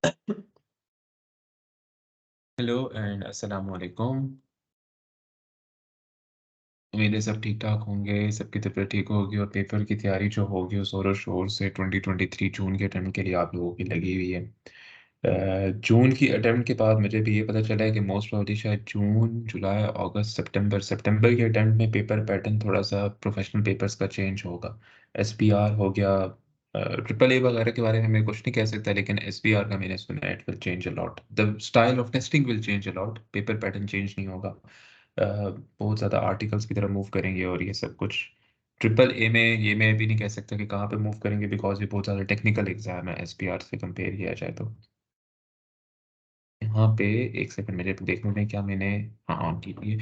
Hello and अस्सलाम वालेकुम। उम्मीद है सब ठीक ठाक होंगे, सबकी तबीयत ठीक होगी और पेपर की तैयारी जो होगी वो ज़ोरों शोर से 2023 जून के अटेम्प्ट के लिए आप लोगों की लगी हुई है। जून की अटेम्प्ट के बाद मुझे भी ये पता चला है कि मोस्ट प्रॉब्ली शायद जून जुलाई अगस्त सितंबर सितंबर के अटेम्प्ट में पेपर पैटर्न थोड़ा सा प्रोफेशनल पेपर्स का चेंज होगा। एसपीआर हो गया, ट्रिपल ए वगैरह के बारे में मैं कुछ नहीं कह सकता, लेकिन एसपीआर का मैंने सुना है it will change a lot, the style of testing will change a lot, paper pattern change नहीं होगा। बहुत ज़्यादा आर्टिकल्स की तरफ मूव करेंगे और ये सब कुछ। ट्रिपल ए में ये मैं भी नहीं कह सकता कि कहाँ पे मूव करेंगे, बिकॉज ये बहुत ज़्यादा टेक्निकल एग्जाम है एसपीआर से कंपेयर किया जाए तो। यहाँ पे एक सेकंड मेरे देख लें क्या मैंने, हाँ ऑन की थी।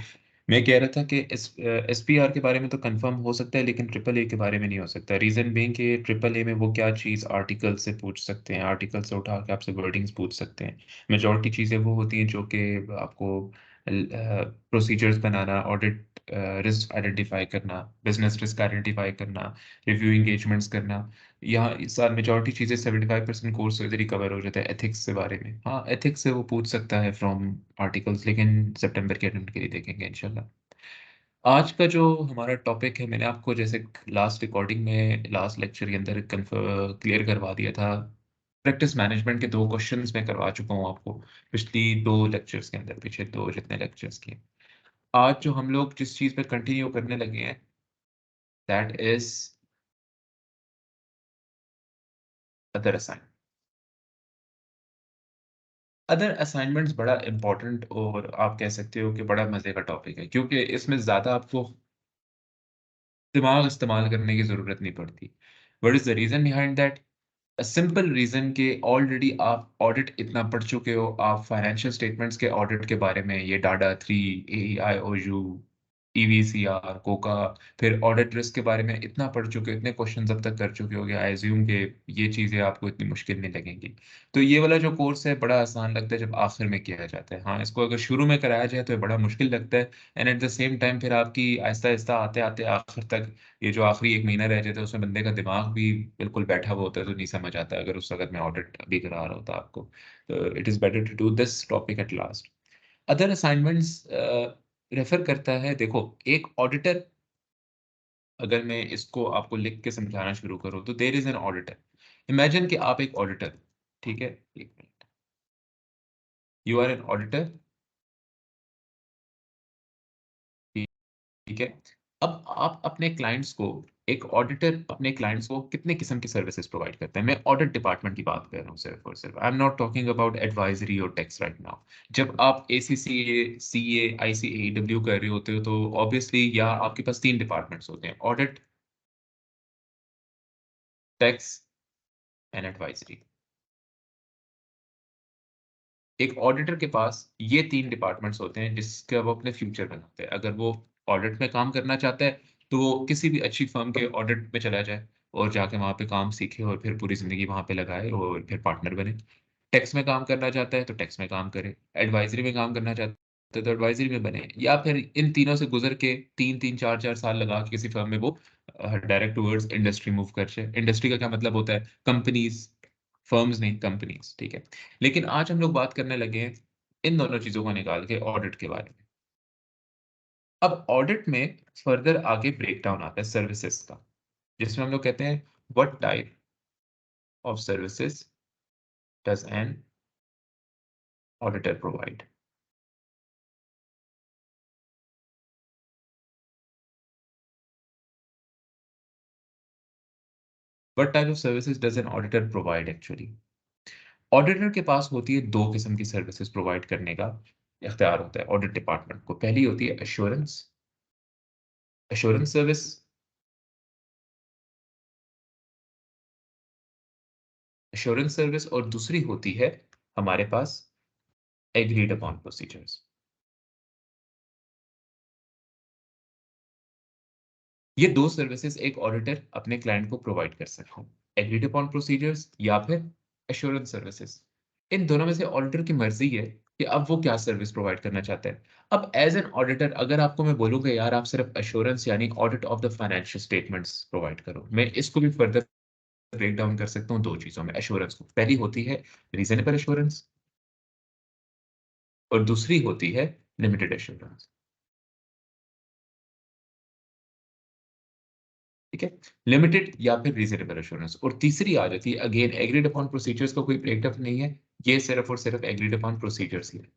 मैं कह रहा था कि एसपीआर के बारे में तो कंफर्म हो सकता है, लेकिन ट्रिपल ए के बारे में नहीं हो सकता। रीज़न बीइंग कि ट्रिपल ए में वो क्या चीज़ आर्टिकल से पूछ सकते हैं, आर्टिकल से उठा के आपसे वर्डिंग्स पूछ सकते हैं। मेजॉरिटी चीज़ें वो होती हैं जो कि आपको प्रोसीजर्स बनाना, ऑडिट रिस्क आइडेंटिफाई करना, बिजनेस रिस्क आइडेंटिफाई करना, रिव्यू इंगेजमेंट्स करना। यहाँ इस साल मेजॉरिटी चीज़ें 75% कोर्स इधर ही कवर हो जाता है एथिक्स के बारे में। हाँ एथिक्स से वो पूछ सकता है फ्रॉम आर्टिकल्स, लेकिन सितंबर के अटेम्प्ट के लिए देखेंगे इंशाल्लाह। आज का जो हमारा टॉपिक है, मैंने आपको जैसे लास्ट रिकॉर्डिंग में लास्ट लेक्चर के अंदर क्लियर करवा दिया था। प्रैक्टिस मैनेजमेंट के दो क्वेश्चंस मैं करवा चुका हूँ आपको पिछली दो लेक्चर्स के अंदर, पिछले दो जितने लेक्चर्स किए। आज जो हम लोग जिस चीज़ पे कंटिन्यू करने लगे हैं that is other assignment. Other assignments बड़ा इंपॉर्टेंट और आप कह सकते हो कि बड़ा मजे का टॉपिक है, क्योंकि इसमें ज्यादा आपको दिमाग इस्तेमाल करने की जरूरत नहीं पड़ती। What is the reason behind that? Simple reason के ऑलरेडी आप ऑडिट इतना पढ़ चुके हो, आप फाइनेंशियल स्टेटमेंट्स के ऑडिट के बारे में, ये data three, AEIOU, EVCR, Coca, फिर ऑडिट रिस्क के बारे में इतना पढ़ चुके हो, इतने क्वेश्चंस अब तक कर चुके हो, आई एज्यूम के ये चीज़ें आपको इतनी मुश्किल नहीं लगेंगी। तो ये वाला जो कोर्स है बड़ा आसान लगता है जब आखिर में किया जाता है। हाँ इसको अगर शुरू में कराया जाए तो ये बड़ा मुश्किल लगता है, and at the same time फिर आपकी आहिस्ता आहिस्ता आते आते आखिर तक, ये जो आखिरी एक महीना रह जाता है उसमें बंदे का दिमाग भी बिल्कुल बैठा हुआ होता है, तो नहीं समझ आता अगर उस वक्त में ऑडिट अभी करा रहा होता आपको। तो it is better to do this topic at last. Other assignments refer करता है, देखो एक ऑडिटर, अगर मैं इसको आपको लिख के समझाना शुरू करूँ तो there is an auditor. Imagine कि आप एक ऑडिटर, ठीक है, एक minute, you are an auditor, ठीक है। अब आप अपने क्लाइंट्स को, एक ऑडिटर अपने क्लाइंट्स को कितने किस्म की सर्विसेज प्रोवाइड करते हैं? मैं ऑडिट डिपार्टमेंट की बात कर रहा हूँ सिर्फ और सिर्फ, I am not talking about advisory और टैक्स राइट नाउ। जब आप ACCA, CA, ICAEW कर रहे होते हो तो ऑब्वियसली या आपके पास तीन डिपार्टमेंट्स होते हैं, ऑडिट, टैक्स एंड एडवाइजरी। एक ऑडिटर के पास ये तीन डिपार्टमेंट्स होते हैं जिसके वो अपने फ्यूचर बनाते हैं। अगर वो ऑडिट में काम करना चाहता है तो वो किसी भी अच्छी फर्म के ऑडिट में चला जाए और जाके वहाँ पे काम सीखे और फिर पूरी ज़िंदगी वहाँ पे लगाए और फिर पार्टनर बने। टैक्स में काम करना चाहता है तो टैक्स में काम करे, एडवाइजरी में काम करना चाहता है तो एडवाइजरी में बने, या फिर इन तीनों से गुजर के 3-3 4-4 साल लगा के किसी फर्म में वो डायरेक्ट टुवर्ड्स इंडस्ट्री मूव कर जाए। इंडस्ट्री का क्या मतलब होता है? कंपनीज, फर्म्स नहीं, कंपनीज, ठीक है। लेकिन आज हम लोग बात करने लगे हैं इन दोनों चीजों को निकाल के ऑडिट के बारे में। अब ऑडिट में फर्दर आगे ब्रेक डाउन आता है सर्विसेज का, जिसमें हम लोग कहते हैं what type of services does an auditor provide. What type of services does an auditor provide actually? Auditor के पास होती है दो किस्म की सर्विसेज प्रोवाइड करने का इख्तियार होता है ऑडिट डिपार्टमेंट को। पहली होती है assurance, assurance service, assurance service, और दूसरी होती है हमारे पास एग्रीड अपॉन प्रोसीजर्स। ये दो सर्विसेज एक ऑडिटर अपने क्लाइंट को प्रोवाइड कर सकता है, एग्रीड अपॉन प्रोसीजर्स या फिर एश्योरेंस सर्विसेज। इन दोनों में से ऑडिटर की मर्जी है कि अब वो क्या सर्विस प्रोवाइड करना चाहते हैं। अब एज एन ऑडिटर अगर आपको मैं बोलूँगा यार आप सिर्फ एश्योरेंस यानी audit of the financial statements provide करो, मैं इसको भी फर्दर ब्रेक डाउन कर सकता हूँ 2 चीज़ों में एश्योरेंस को। पहली होती है रीज़नेबल एश्योरेंस और दूसरी होती है लिमिटेड एश्योरेंस। ठीक है? लिमिटेड या फिर रीज़नेबल एश्योरेंस और तीसरी आ जाती है अगेन एग्रीड अपॉन प्रोसीजर्स का कोई ब्रेकडाउन नहीं है। ये सिर्फ़ और सिर्फ़ एग्रीड अपॉन प्रोसीजर्स ही है।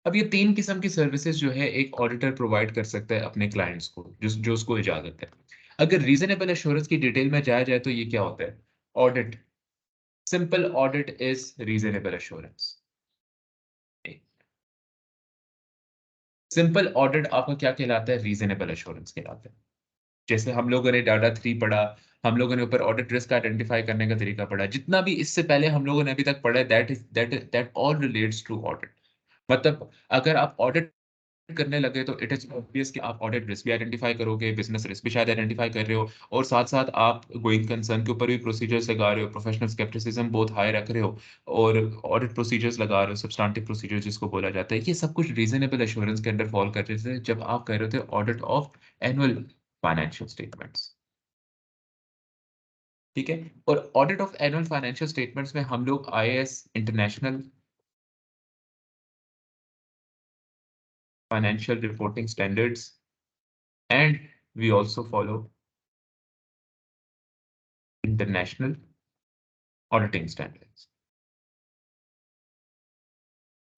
अब ये 3 किस्म की सर्विसेज़ जो है एक ऑडिटर प्रोवाइड कर सकता है अपने क्लाइंट्स को, जो उसको इजाज़त है। अगर रीज़नेबल एश्योरेंस की डिटेल में जाया जाए तो ये क्या होता है? Audit, simple audit is reasonable assurance. Simple audit आपका क्या कहलाता है? रीज़नेबल एश्योरेंस कहलाता है। जैसे हम लोगों ने डाटा 3 पढ़ा, हम लोगों ने ऊपर ऑडिट रिस्क आइडेंटिफाई करने का तरीका पढ़ा। जितना भी इससे पहले हम लोगों ने अभी तक पढ़ा है that all relates to audit. मतलब अगर आप ऑडिट करने लगे तो इट इज़ ऑब्वियस कि आप ऑडिट रिस्क भी आइडेंटिफाई करोगे, बिज़नेस रिस्क भी शायद आइडेंटिफाई कर रहे हो और साथ-साथ आप गोइंग कंसर्न के ऊपर भी प्रोसीजर्स लगा रहे हो, प्रोफेशनल स्केप्टिसिज्म बहुत हाई रख रहे हो और ऑडिट प्रोसीजर्स लगा रहे हो, सब्सटैंटिव प्रोसीजर जिसको बोला जाता है। ये सब कुछ रीज़नेबल एश्योरेंस के अंडर फॉल कर रहे थे जब आप कर रहे थे audit of annual financial statements. ठीक है? और audit of annual financial statements में हम लोग IAS international financial reporting standards and we also follow international auditing standards.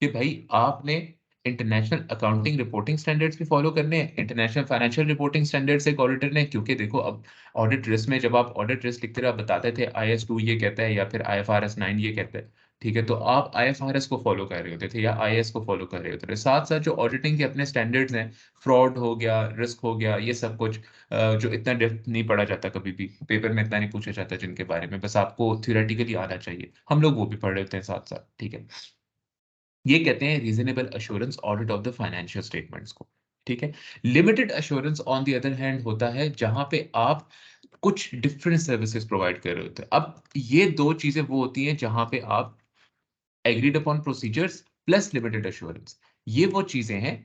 कि भाई आपने इंटरनेशनल अकाउंटिंग रिपोर्टिंग स्टैंडर्ड्स भी फॉलो करने हैं, इंटरनेशनल फाइनेंशियल रिपोर्टिंग स्टैंडर्ड्स एक ऑडिटर ने क्योंकि देखो अब ऑडिट रिस्क में जब आप ऑडिट रिस्क लिखते रहे आप बताते थे आईएस 2 ये कहता है या फिर आईएफआरएस 9 ये कहता है। ठीक है, तो आप आईएफआरएस को फॉलो कर रहे होते थे या आईएएस को फॉलो कर रहे होते थे। साथ-साथ जो ऑडिटिंग के अपने स्टैंडर्ड्स हैं, फ्रॉड हो गया, रिस्क हो गया, ये सब कुछ जो इतना डेप्थ नहीं पढ़ा जाता कभी भी, पेपर में इतना नहीं पूछा जाता जिनके बारे में, बस आपको थ्योरेटिकली आना चाहिए। हम लोग वो भी पढ़ रहे होते हैं साथ-साथ, ठीक है। ये कहते हैं reasonable assurance audit of the financial statements को, ठीक है? Limited assurance on the other hand होता है जहाँ पे आप कुछ डिफरेंट सर्विसेज़ प्रोवाइड कर रहे होते हैं। अब ये 2 चीज़ें वो होती हैं जहाँ पे आप agreed upon procedures plus limited assurance. ये वो चीज़ें हैं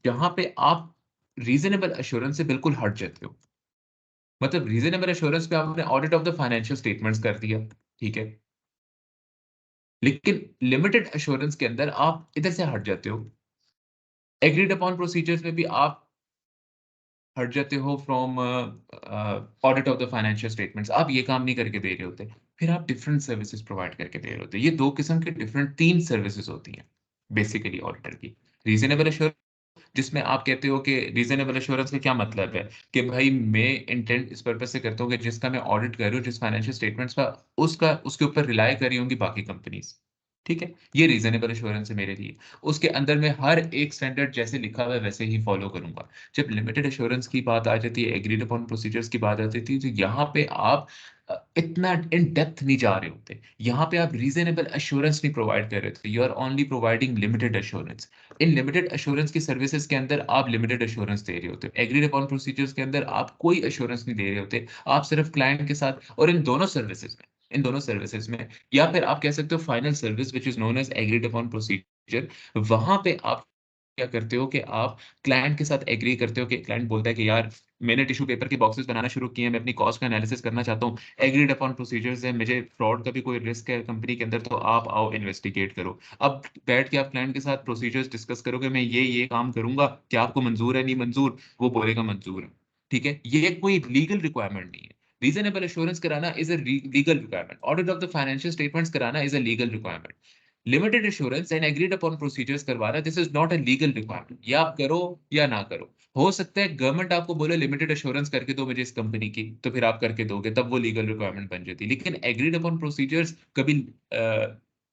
जहाँ पे आप रीज़नेबल एश्योरेंस से बिल्कुल हट जाते हो। मतलब रीज़नेबल एश्योरेंस पे आपने audit of the financial statements कर दिया, ठीक है? लेकिन लिमिटेड एश्योरेंस के अंदर आप इधर से हट जाते हो। एग्रीड अपॉन प्रोसीजर्स में भी आप हट जाते हो from audit of the financial statements. आप ये काम नहीं करके दे रहे होते। फिर आप डिफरेंट सर्विसेज़ प्रोवाइड करके दे रहे होते। ये 2 किस्म के डिफरेंट 3 सर्विसेज़ होती हैं, बेसिकली ऑडिटर की। रीज़नेबल एश्योरेंस जिसमें आप कहते हो कि रीज़नेबल एश्योरेंस का क्या मतलब है? कि भाई मैं इंटेंट इस पर्पज़ से करता हूँ कि जिसका मैं ऑडिट कर रही हूँ, जिस फाइनेंशियल स्टेटमेंट्स का उसका उसके ऊपर रिलाय कर रही होंगी बाकी कंपनीज़। ठीक है? ये रीज़नेबल एश्योरेंस है मेरे लिए। उसके अंदर मैं हर एक स्टैंडर्ड जैसे लिखा हुआ है वैसे ही फॉलो करूँगा। जब लिमिटेड एश्योरेंस की बात आ जाती है, एग्रीड अपॉन प्रोसीजर्स की बात आती थी, तो यहाँ पे आप इतना इन डेप्थ नहीं जा रहे होते। यहाँ पे आप रीज़नेबल एश्योरेंस नहीं प्रोवाइड कर रहे थे। You are only providing limited assurance. इन लिमिटेड एश्योरेंस की सर्विसेज़ के अंदर आप लिमिटेड एश्योरेंस दे रहे होते हो। एग्रीड अपॉन प्रोसीजर्स के अंदर आप कोई एश्योरेंस नहीं दे रहे होते। आप सिर्फ क्लाइंट के साथ और इन दोनों सर्विसेज़ में या फिर आप कह सकते हो final service which is known as agreed upon procedure वहाँ पे आप क्या करते हो कि आप क्लाइंट के साथ एग्री करते हो कि क्लाइंट बोलता है कि यार मैंने टिश्यू पेपर के बॉक्सेस बनाना शुरू किए हैं, मैं अपनी कॉस्ट का एनालिसिस करना चाहता हूँ। एग्रीड अपॉन प्रोसीजर्स है, मुझे फ्रॉड का भी कोई रिस्क है कंपनी के अंदर तो आप आओ इन्वेस्टिगेट करो। अब बैठ के आप क्लाइंट के साथ प्रोसीजर्स डिस्कस करोगे, मैं ये काम करूँगा, क्या आपको मंज़ूर है, नहीं मंज़ूर? वो बोलेगा मंज़ूर है। ठीक है? ये कोई लीगल रिक्वायरमेंट नहीं है। रीज़नेबल एश्योरेंस कराना is a legal requirement. Audit of the financial statements कराना is a legal requirement. Limited assurance and agreed upon procedures करवाना this is not a legal requirement. या आप करो या ना करो। हो सकता है गवर्नमेंट आपको बोले लिमिटेड एश्योरेंस करके दो मुझे इस कंपनी की, तो फिर आप करके दोगे, तब वो लीगल रिक्वायरमेंट बन जाती है। लेकिन एग्रीड अपॉन प्रोसीजर्स कभी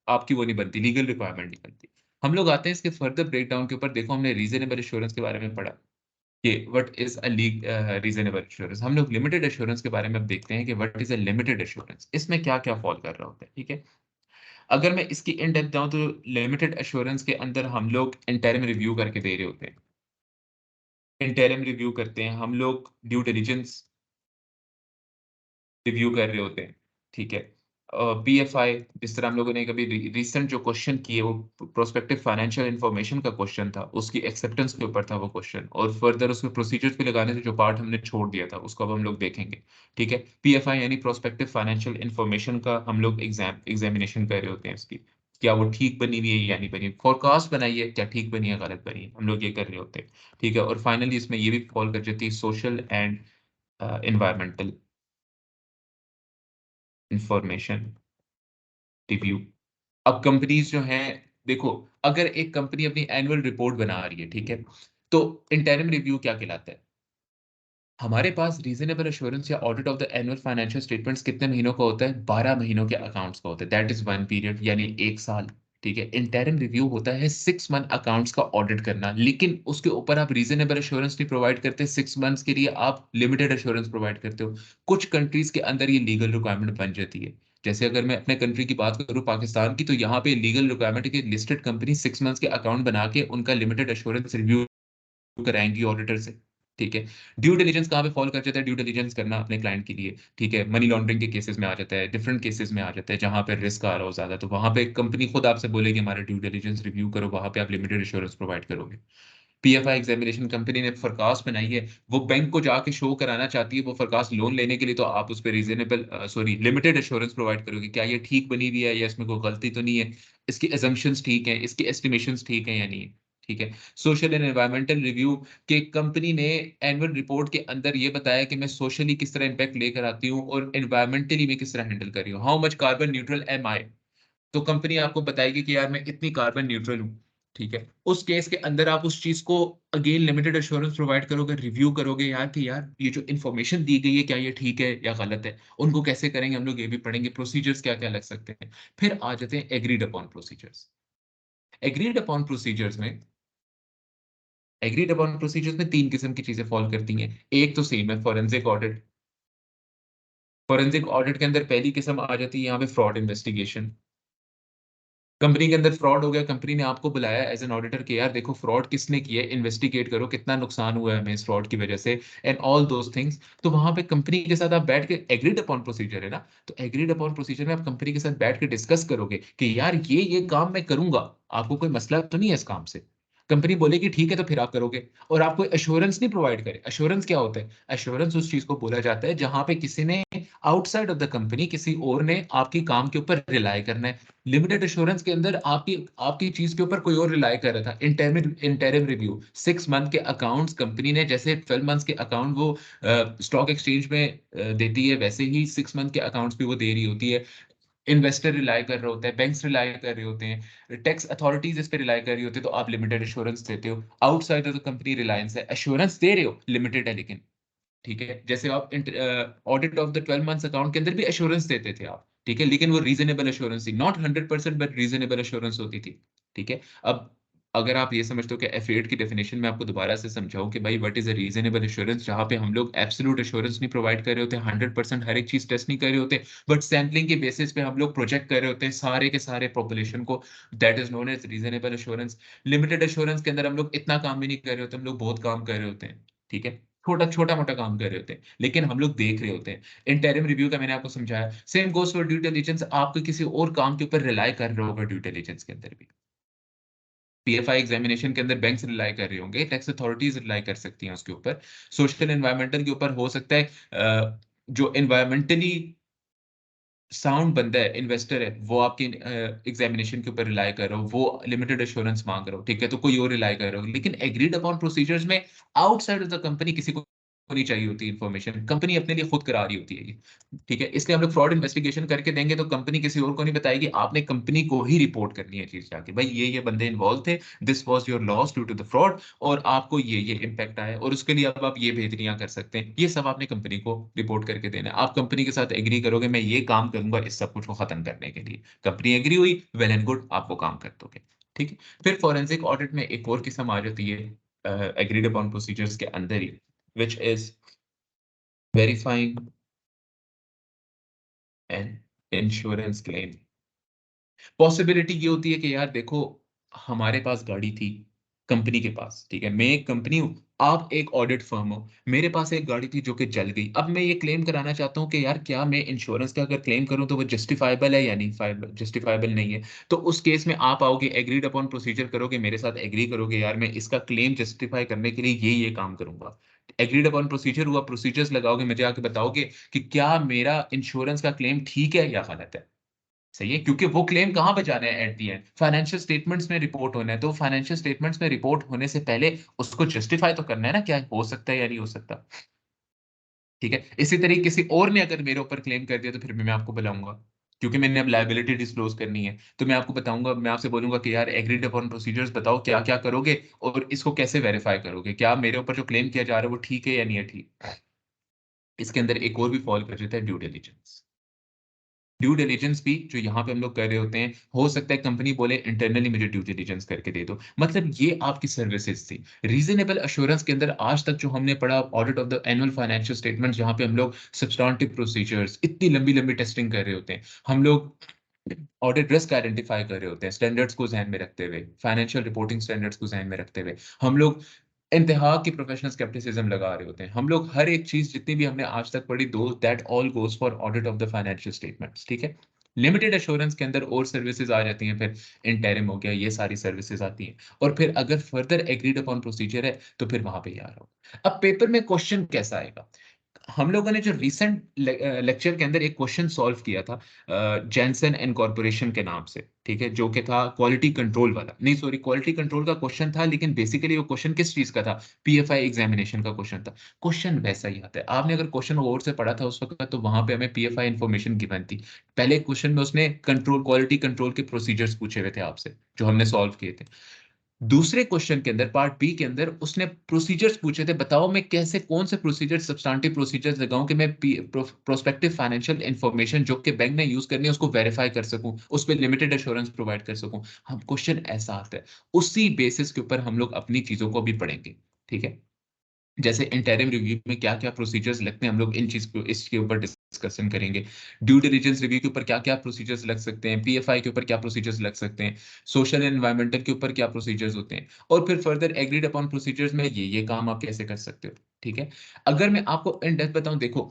आपकी वो नहीं बनती, लीगल रिक्वायरमेंट नहीं बनती। हम लोग आते हैं इसके फर्दर ब्रेकडाउन के ऊपर, देखो हमने रीज़नेबल एश्योरेंस के बारे में पढ़ा। कि what is a reasonable assurance. हम लोग लिमिटेड एश्योरेंस के बारे में अब देखते हैं कि what is a limited assurance. इसमें क्या-क्या फॉल कर रहा होता है, ठीक है? अगर मैं इसकी इन डेप्थ जाऊँ तो लिमिटेड एश्योरेंस के अंदर हम लोग इंटरिम रिव्यू करके दे रहे होते हैं। इंटरिम रिव्यू करते हैं, हम लोग ड्यू डिलिजेंस रिव्यू कर रहे होते हैं, ठीक है? पीएफआई, जिस तरह हम लोगों ने कभी रिसेंट जो क्वेश्चन किए वो प्रोस्पेक्टिव फाइनेंशियल इंफॉर्मेशन का क्वेश्चन था, उसकी एक्सेप्टेंस के ऊपर था वो क्वेश्चन, और फर्दर उसमें प्रोसीजर्स पे लगाने से जो पार्ट हमने छोड़ दिया था उसको अब हम लोग देखेंगे। ठीक है, पीएफआई यानी प्रोस्पेक्टिव फाइनेंशियल इंफॉर्मेशन का हम लोग एग्जामिनेशन कर रहे होते हैं इसकी, क्या वो ठीक बनी हुई है या नहीं बनी, फोरकास्ट बनाई है क्या ठीक बनी है गलत बनी है, हम लोग ये कर रहे होते हैं। ठीक है, और फाइनली इसमें ये भी फॉल कर जाती है social and environmental information review. अब कंपनीज जो हैं, देखो, अगर एक कंपनी अपनी एनुअल रिपोर्ट बना रही है, ठीक है, तो इंटरिम रिव्यू क्या कहलाता है? हमारे पास रीजनेबल एश्योरेंस या audit of the annual financial statements कितने महीनों का होता है? 12 महीनों के अकाउंट्स का होता है, दैट इज वन पीरियड, यानी एक साल। ठीक है, इंटरिम रिव्यू होता है 6 मंथ अकाउंट्स का ऑडिट करना, लेकिन उसके ऊपर आप रीजनेबल एश्योरेंस नहीं प्रोवाइड करते, 6 मंथ्स के लिए आप लिमिटेड एश्योरेंस प्रोवाइड करते हो। कुछ कंट्रीज के अंदर ये लीगल रिक्वायरमेंट बन जाती है। जैसे अगर मैं अपने कंट्री की बात करूं, पाकिस्तान की, तो यहाँ पे लीगल रिक्वायरमेंट की लिस्टेड कंपनी 6 मंथ्स के अकाउंट बना के उनका लिमिटेड एश्योरेंस रिव्यू कराएंगी ऑडिटर से। ठीक है, ड्यू डिलिजेंस कहाँ पे फॉल कर जाता है? ड्यू डिलिजेंस करना अपने क्लाइंट के लिए, ठीक है, मनी लॉन्ड्रिंग के केसेस में आ जाता है, डिफरेंट केसेस में आ जाता है, जहां पे रिस्क आ रहा हो ज्यादा, तो वहां पे कंपनी खुद आपसे बोलेगी हमारा ड्यू डिलिजेंस रिव्यू करो, वहां पे आप लिमिटेड इंश्योरेंस प्रोवाइड करोगे। पीएफआई एग्जामिनेशन कंपनी ने फोरकास्ट बनाई है, वो बैंक को जाके शो कराना चाहती है वो फोरकास्ट लोन लेने के लिए, तो आप उस पर reasonable sorry limited assurance provide करोगे, क्या ये ठीक बनी हुई है या इसमें कोई गलती तो नहीं है, इसकी एजम्पशंस ठीक है, इसकी एस्टिमेशंस ठीक है या नहीं है। ठीक है, सोशल एंड एनवायरमेंटल रिव्यू के कंपनी ने एनुअल रिपोर्ट के अंदर ये बताया कि मैं सोशली किस तरह इंपैक्ट लेकर आती हूँ और एनवायरमेंटली मैं किस तरह हैंडल कर रही हूँ, how much carbon neutral am I. तो कंपनी आपको बताएगी कि यार मैं इतनी कार्बन न्यूट्रल हूँ। ठीक है, उस केस के अंदर आप उस चीज को अगेन लिमिटेड एश्योरेंस प्रोवाइड करोगे, रिव्यू करोगे यार कि यार ये जो इन्फॉर्मेशन दी गई है क्या ये ठीक है या गलत है। उनको कैसे करेंगे हम लोग ये भी पढ़ेंगे, प्रोसीजर्स क्या क्या लग सकते हैं। फिर आ जाते हैं agreed upon procedures. Agreed upon procedures में तीन किस्म की चीजें फॉल करती हैं। एक तो सेम है, फॉरेंसिक ऑडिट। फॉरेंसिक ऑडिट के अंदर पहली किस्म आ जाती है यहाँ पे फ्रॉड इन्वेस्टिगेशन। कंपनी के अंदर फ्रॉड हो गया, कंपनी ने आपको बुलाया एज एन ऑडिटर कि यार देखो फ्रॉड किसने किया है, इन्वेस्टिगेट करो कितना नुकसान हुआ है हमें इस फ्रॉड की वजह से, एंड ऑल दोस थिंग्स। तो वहां पे कंपनी के साथ आप बैठ के, एग्रीड अपॉन प्रोसीजर है ना, तो एग्रीड अपॉन प्रोसीजर में आप कंपनी के साथ बैठ के डिस्कस करोगे कि यार ये काम मैं करूंगा, आपको कोई मसला तो नहीं है इस काम से। कंपनी बोलेगी ठीक है तो फिर आप करोगे, और आपको एश्योरेंस नहीं प्रोवाइड करे। एश्योरेंस क्या होता है? एश्योरेंस उस चीज को बोला जाता है जहां पे किसी ने आउटसाइड ऑफ द कंपनी, किसी और ने आपकी काम के ऊपर रिलाई करना है। लिमिटेड एश्योरेंस के अंदर आपकी आपकी चीज के ऊपर कोई और रिलाई कर रहा था। इंटरिम रिव्यू 6 मंथ के अकाउंट्स, कंपनी ने जैसे 12 मंथ्स के अकाउंट वो स्टॉक एक्सचेंज में देती है, वैसे ही 6 मंथ के अकाउंट्स भी वो दे रही होती है। इन्वेस्टर रिलाई कर रहे होते हैं, बैंक्स रिलाई कर रहे होते हैं, टैक्स अथॉरिटीज इस पे रिलाई कर रही होती है, तो आप लिमिटेड एश्योरेंस देते हो। Outside of the company Reliance है, एश्योरेंस दे रहे हो, लिमिटेड है लेकिन। ठीक है, जैसे आप audit of the 12 months account के अंदर भी एश्योरेंस देते थे आप, ठीक है, लेकिन वो रीजनेबल एश्योरेंस थी, नॉट 100% बट रीजनेबल एश्योरेंस होती थी। ठीक है, अब अगर आप ये समझते हो कि एफ8 की डेफिनेशन में आपको दोबारा से समझाऊं कि भाई what is a reasonable assurance, जहां पे हम लोग एब्सोल्यूट एश्योरेंस नहीं प्रोवाइड कर रहे होते, 100% हर एक चीज टेस्ट नहीं कर रहे होते, बट सैम्पलिंग के बेसिस पे हम लोग प्रोजेक्ट कर रहे होते हैं सारे के सारे पॉपुलेशन को, that is known as reasonable assurance. Limited assurance के अंदर हम लोग इतना काम भी नहीं कर रहे होते, हम लोग बहुत काम कर रहे होते हैं। ठीक है, छोटा छोटा मोटा काम कर रहे होते हैं, लेकिन हम लोग देख रहे होते हैं। इंटरिम रिव्यू का मैंने आपको समझाया, same goes for due diligence, आपको किसी और काम के ऊपर रिलाई कर रहे होगा ड्यू डिलिजेंस के अंदर भी। पीएफआई एग्जामिनेशन के अंदर बैंक्स रिलाई कर रहे होंगे, टैक्स अथॉरिटीज रिलाई कर सकती हैं उसके ऊपर, सोशल एनवायरमेंटल के ऊपर हो सकता है जो एनवायरमेंटली साउंड बंदा है, इन्वेस्टर है, वो आपके एग्जामिनेशन के ऊपर रिलाई कर रहा हो, वो लिमिटेड एश्योरेंस मांग रहा हो, ठीक है, तो कोई और रिलाई कर रहा हो। लेकिन एग्रीड अपॉन प्रोसीजर्स में आउटसाइड ऑफ द कंपनी किसी को नहीं चाहिए होती इन्फॉर्मेशन, कंपनी अपने लिए खुद करा रही होती है ये। ठीक है, इसलिए हम लोग फ्रॉड इन्वेस्टिगेशन करके देंगे तो कंपनी किसी और को नहीं बताएगी, आपने कंपनी को ही रिपोर्ट करनी है चीज जाके, भाई ये बंदे इन्वॉल्व थे, this was your loss due to the fraud, और आपको ये इम्पैक्ट आया, और उसके लिए अब आप ये बेहतरियां कर सकते हैं, ये सब आपने कंपनी को रिपोर्ट करके देना है। आप कंपनी के साथ एग्री करोगे मैं ये काम करूंगा इस सब कुछ को खत्म करने के लिए, कंपनी एग्री हुई, वेल एंड गुड, आप वो काम कर दोगे। ठीक है, फिर फॉरेंसिक ऑडिट में एक और किस्म आ जाती है एग्रीड अपॉन प्रोसीजर्स के अंदर ही, which is verifying an insurance claim. Possibility ये होती है कि यार देखो, हमारे पास गाड़ी थी, कंपनी के पास, ठीक है, मैं एक कंपनी हूं, आप एक ऑडिट फर्म हो, मेरे पास एक गाड़ी थी जो कि जल गई। अब मैं ये क्लेम कराना चाहता हूँ कि यार क्या मैं इंश्योरेंस का अगर क्लेम करूँ तो वो जस्टिफाएबल है या नहीं जस्टिफाएबल नहीं है। तो उस केस में आप आओगे, एग्रीड अपॉन प्रोसीजर करोगे, मेरे साथ एग्री करोगे यार मैं इसका क्लेम जस्टिफाई करने के लिए ये काम करूँगा। एग्रीड अपॉन प्रोसीजर हुआ, प्रोसीजर्स लगाओगे, मुझे आके बताओगे कि क्या मेरा इंश्योरेंस का क्लेम ठीक है या गलत है। सही है, क्योंकि वो क्लेम कहाँ पे जाना है at the end? Financial statements में रिपोर्ट होना है, तो फाइनेंशियल स्टेटमेंट्स में रिपोर्ट होने से पहले उसको जस्टिफाई तो करना है ना, क्या हो सकता है या नहीं हो सकता। ठीक है, इसी तरीके किसी और ने अगर मेरे ऊपर क्लेम कर दिया तो फिर मैं आपको बुलाऊंगा, क्योंकि मैंने अब लायबिलिटी डिस्क्लोज करनी है। तो मैं आपको बताऊंगा, मैं आपसे बोलूंगा कि यार एग्रीड अपॉन प्रोसीजर्स बताओ क्या क्या करोगे और इसको कैसे वेरीफाई करोगे, क्या मेरे ऊपर जो क्लेम किया जा रहा है वो ठीक है या नहीं है ठीक। इसके अंदर एक और भी फॉल कर जाता है, ड्यू डिलिजेंस। ड्यू डिलिजेंस भी जो यहाँ पे हम लोग कर रहे होते हैं, हो सकता है कंपनी बोले इंटरनली मुझे ड्यू डिलिजेंस करके दे दो, मतलब ये आपकी सर्विसेज थी। रीजनेबल अश्योरेंस के अंदर आज तक जो हमने पढ़ा, audit of the annual financial statement, जहाँ पे हम लोग सब्सटैंटिव प्रोसीजर्स, इतनी लंबी लंबी टेस्टिंग कर रहे होते हैं, हम लोग ऑडिट रिस्क आइडेंटिफाई कर रहे होते हैं स्टैंडर्ड्स को ध्यान में रखते हुए, फाइनेंशियल रिपोर्टिंग स्टैंडर्ड्स को ध्यान में रखते हुए, हम लोग इंतहा की प्रोफेशनल स्केप्टिसिज्म लगा रहे होते हैं। हम लोग हर एक चीज जितनी भी हमने आज तक पढ़ी, दो that all goes for audit of the financial statements. ठीक है, लिमिटेड एश्योरेंस के अंदर और सर्विसेज आ जाती हैं, फिर इंटरिम हो गया, ये सारी सर्विसेज आती हैं, और फिर अगर फर्दर एग्रीड अपॉन प्रोसीजर है तो फिर वहां पे ये आ रहा हो। अब पेपर में क्वेश्चन कैसा आएगा? हम लोगों ने जो रिसेंट लेक्चर के अंदर एक क्वेश्चन सॉल्व किया था जैनसन एंड कॉर्पोरेशन के नाम से, ठीक है, जो कि था क्वालिटी कंट्रोल वाला, नहीं सॉरी, क्वालिटी कंट्रोल का क्वेश्चन था, लेकिन बेसिकली वो क्वेश्चन किस चीज का था? पीएफआई एग्जामिनेशन का क्वेश्चन था। क्वेश्चन वैसा ही आता है, आपने अगर क्वेश्चन गौर से पढ़ा था उस वक्त, तो वहां पे हमें पीएफआई इंफॉर्मेशन गिवन थी। पहले क्वेश्चन में उसने कंट्रोल, क्वालिटी कंट्रोल के प्रोसीजर्स पूछे हुए थे आपसे, जो हमने सॉल्व किए थे। दूसरे क्वेश्चन के अंदर, पार्ट बी के अंदर, उसने प्रोसीजर्स पूछे थे, बताओ मैं कैसे, कौन से प्रोसीजर, सब्सटैंटिव प्रोसीजर्स लगाऊं कि मैं प्रोस्पेक्टिव फाइनेंशियल इंफॉर्मेशन जो कि बैंक ने यूज करनी है उसको वेरीफाई कर सकूं, उस पर लिमिटेड एश्योरेंस प्रोवाइड कर सकूं। हम क्वेश्चन ऐसा आता है, उसी बेसिस के ऊपर हम लोग अपनी चीजों को भी पढ़ेंगे। ठीक है, जैसे इंटरिम रिव्यू में क्या क्या प्रोसीजर्स लगते हैं, हम लोग इन चीज को, इसके ऊपर डिस्कशन करेंगे। ड्यू डिलिजेंस रिव्यू के ऊपर क्या क्या प्रोसीजर्स लग सकते हैं, पीएफआई के ऊपर क्या प्रोसीजर्स लग सकते हैं, सोशल एंड एनवायरमेंटल के ऊपर क्या प्रोसीजर्स होते हैं, और फिर फर्दर एग्रीड अपॉन प्रोसीजर्स में ये काम आप कैसे कर सकते हो। ठीक है, अगर मैं आपको इन डेप्थ बताऊं, देखो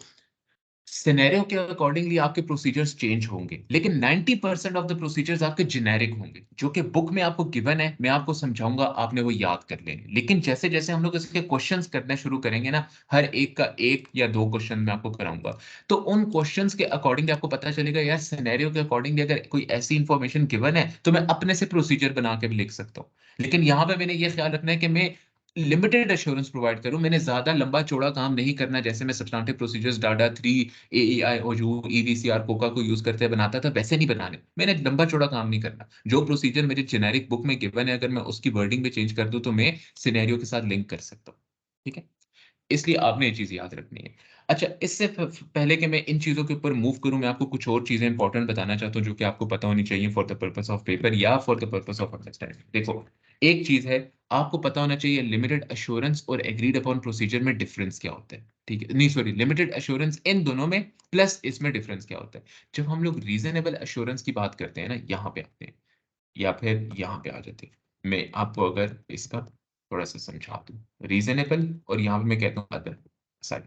सिनेरियो के अकॉर्डिंगली आपके प्रोसीजर्स चेंज होंगे, लेकिन 90% ऑफ द प्रोसीजर्स आपके जेनेरिक होंगे, जो कि बुक में आपको गिवन है, मैं आपको समझाऊंगा, आपने वो याद कर लेंगे। लेकिन जैसे जैसे हम लोग इसके क्वेश्चंस करने शुरू करेंगे ना, हर एक का एक या दो क्वेश्चन मैं आपको कराऊंगा, तो उन क्वेश्चंस के अकॉर्डिंग आपको पता चलेगा यार सिनेरियो के अकॉर्डिंग अगर कोई ऐसी इंफॉर्मेशन गिवन है तो मैं अपने से प्रोसीजर बना के भी लिख सकता हूँ। लेकिन यहाँ पे मैंने ये ख्याल रखना है कि मैं लिमिटेड एश्योरेंस प्रोवाइड करूं, मैंने ज्यादा लंबा चौड़ा काम नहीं करना, जैसे मैं सब्सटैंटिव प्रोसीजर्स डाटा 3, एईआई, ओजू, ईवीसीआर, कोका को यूज करते बनाता था, वैसे नहीं बनाने, मैंने लंबा चौड़ा काम नहीं करना। जो प्रोसीजर मेरे जेनेरिक बुक में गिवन है, अगर मैं उसकी वर्डिंग में चेंज कर दूं तो मैं सिनेरियो के साथ लिंक कर सकता हूँ। ठीक है, इसलिए आपने ये चीज याद रखनी है। अच्छा, इससे पहले कि मैं इन चीजों के ऊपर मूव करूं, मैं आपको कुछ और चीजें इंपॉर्टेंट बताना चाहता हूं जो कि आपको पता होनी चाहिए for the purpose of paper या for the purpose of understanding. देखो, एक चीज है, आपको पता होना चाहिए लिमिटेड अश्योरेंस और एग्रीड अपॉन प्रोसीजर में डिफरेंस क्या होता है। ठीक है, नहीं सॉरी, लिमिटेड अश्योरेंस इन दोनों में, प्लस इसमें डिफरेंस क्या होता है। जब हम लोग रीजनेबल अश्योरेंस की बात करते हैं ना, यहाँ पे आते हैं या फिर यहाँ पे आ जाते हैं, मैं आपको अगर इसका थोड़ा सा समझा दूं, रीजनेबल और यहाँ पे मैं कहता हूँ अदर साइड,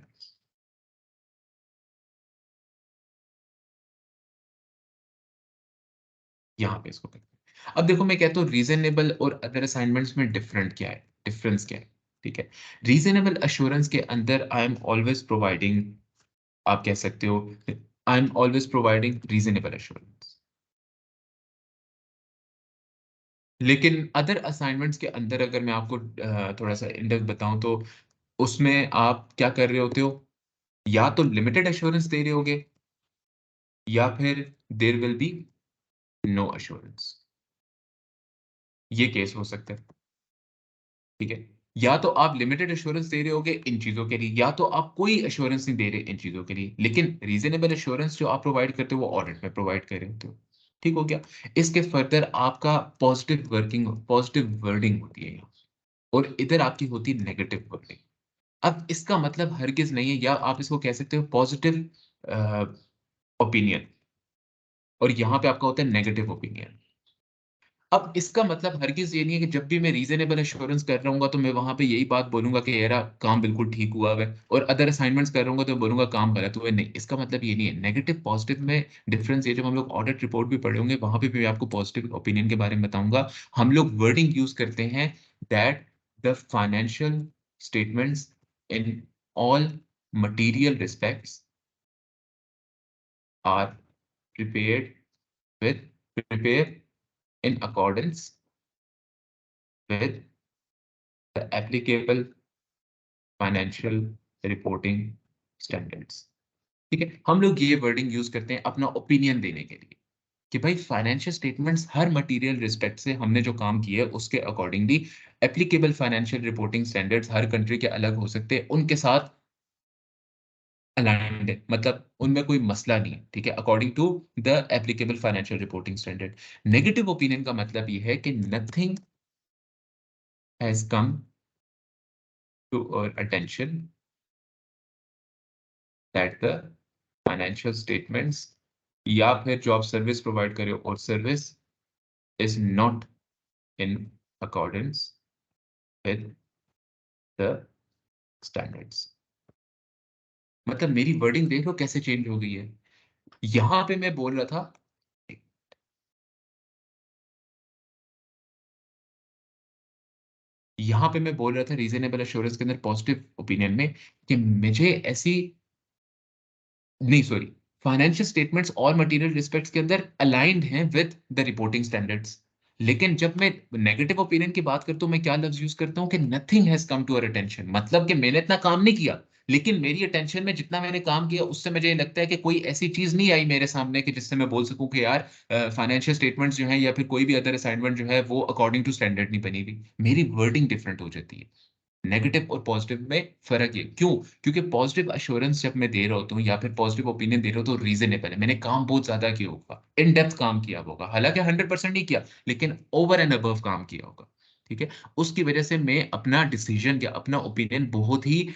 यहाँ पे इसको करते हैं। अब देखो, मैं कहता हूँ रीजनेबल और अदर असाइनमेंट्स में डिफरेंट क्या है, डिफरेंस क्या है। ठीक है, रीजनेबल अश्योरेंस के अंदर आई एम ऑलवेज प्रोवाइडिंग, आप कह सकते हो, I am always providing reasonable assurance. लेकिन अदर असाइनमेंट्स के अंदर अगर मैं आपको थोड़ा सा इंडेक्स बताऊं, तो उसमें आप क्या कर रहे होते हो, या तो लिमिटेड एश्योरेंस दे रहे होगे, या फिर there will be no assurance. ये केस हो सकता है। ठीक है, या तो आप लिमिटेड एश्योरेंस दे रहे होगे इन चीजों के लिए, या तो आप कोई एश्योरेंस नहीं दे रहे इन चीजों के लिए, लेकिन रीजनेबल एश्योरेंस जो आप प्रोवाइड करते हो वो ऑडिट में प्रोवाइड कर रहे होते हो। ठीक हो गया, इसके फर्दर आपका पॉजिटिव वर्किंग, पॉजिटिव वर्डिंग होती है यहाँ, और इधर आपकी होती है नेगेटिव वर्डिंग। अब इसका मतलब हरगिज नहीं है, या आप इसको कह सकते हो पॉजिटिव ओपिनियन, और यहाँ पे आपका होता है नेगेटिव ओपिनियन। अब इसका मतलब हरगिज़ ये नहीं है कि जब भी मैं रीज़नेबल एश्योरेंस कर रहा हूँगा, तो मैं वहाँ पे यही बात बोलूँगा कि यार काम बिल्कुल ठीक हुआ हुआ है और अदर असाइनमेंट्स कर रहा हूँगा तो बोलूँगा काम गलत हुआ है। नहीं, इसका मतलब ये नहीं है। नेगेटिव पॉज़िटिव में डिफ़रेंस ये जब हम लोग ऑडिट रिपोर्ट भी पढ़े होंगे, वहाँ पे भी मैं आपको पॉज़िटिव ओपिनियन के बारे में बताऊँगा। हम लोग वर्डिंग यूज़ करते हैं that the financial statements in all material respects are prepared with prepare in accordance with the applicable financial reporting standards. ठीक है, हम लोग ये वर्डिंग यूज करते हैं अपना ओपिनियन देने के लिए कि भाई फाइनेंशियल स्टेटमेंट्स हर मटेरियल रिस्पेक्ट से हमने जो काम किया है उसके accordingly applicable financial reporting standards हर कंट्री के अलग हो सकते हैं, उनके साथ अलाइन्ड है, मतलब उनमें कोई मसला नहीं है, ठीक है, according to the applicable financial reporting standard. Negative opinion का मतलब ये है कि nothing has come to our attention that the financial statements या फिर जो आप सर्विस प्रोवाइड कर रहे हो और service is not in accordance with the standards। मतलब मेरी वर्डिंग देख लो कैसे चेंज हो गई है। यहां पे मैं बोल रहा था, यहां पे मैं बोल रहा था रीजनेबल एश्योरेंस के अंदर पॉजिटिव ओपिनियन में कि मुझे ऐसी, नहीं सॉरी, फाइनेंशियल स्टेटमेंट्स और मटेरियल रिस्पेक्ट्स के अंदर अलाइंड हैं विद द रिपोर्टिंग स्टैंडर्ड्स। लेकिन जब मैं नेगेटिव ओपिनियन की बात करता हूं, मैं क्या लफ्ज यूज करता हूं कि nothing has come to our attention, मतलब कि मैंने इतना काम नहीं किया, लेकिन मेरी अटेंशन में जितना मैंने काम किया उससे मुझे ये लगता है कि कोई ऐसी चीज नहीं आई मेरे सामने कि जिससे मैं बोल सकूं कि यार फाइनेंशियल स्टेटमेंट्स जो है या फिर कोई भी अदर असाइनमेंट जो है वो अकॉर्डिंग टू स्टैंडर्ड नहीं बनी हुई। मेरी वर्डिंग डिफरेंट हो जाती है। नेगेटिव और पॉजिटिव में फ़र्क ये क्यों? क्योंकि पॉजिटिव एश्योरेंस जब मैं दे रहा होता हूँ या फिर पॉजिटिव ओपिनियन दे रहा हूँ तो रीज़नेबल है। मैंने काम बहुत ज़्यादा किया होगा, इन डेप्थ काम किया होगा। हालाँकि 100% नहीं किया, लेकिन ओवर एंड अबव काम किया होगा। ठीक है? उसकी वजह से मैं अपना डिसीज़न या अपना ओपिनियन बहुत ही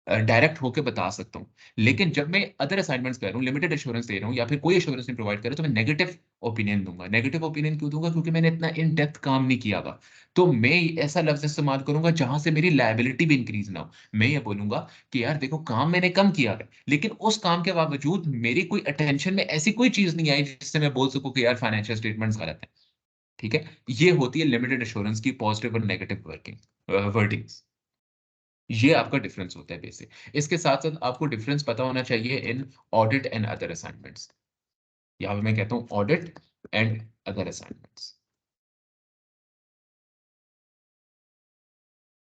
डायरेक्ट होके बता सकता हूँ। लेकिन जब मैं अदर असाइनमेंट्स कर रहा हूँ, लिमिटेड एश्योरेंस दे रहा हूँ या फिर कोई एश्योरेंस नहीं प्रोवाइड कर रहा, तो मैं नेगेटिव ओपिनियन दूँगा। नेगेटिव ओपिनियन क्यों दूँगा? क्योंकि मैंने इतना इन डेप्थ काम नहीं किया हुआ। तो मैं ऐसा लफ्ज़ इस्तेमाल करूँगा जहाँ से मेरी लायबिलिटी भी इंक्रीज़ ना हो। मैं ये बोलूँगा कि यार देखो काम मैंने कम किया है, लेकिन उस काम के बावजूद मेरी कोई अटेंशन में ऐसी कोई चीज़ नहीं आई जिससे मैं बोल सकूँ कि यार फाइनेंशियल स्टेटमेंट्स गलत हैं। ठीक है? ये होती है लिमिटेड एश्योरेंस की पॉजिटिव और नेगेटिव वर्डिंग्स। ये आपका डिफरेंस होता है बेसिक। इसके साथ-साथ आपको डिफरेंस पता होना चाहिए इन ऑडिट एंड अदर असाइनमेंट्स। यहाँ पे मैं कहता हूँ audit and other assignments.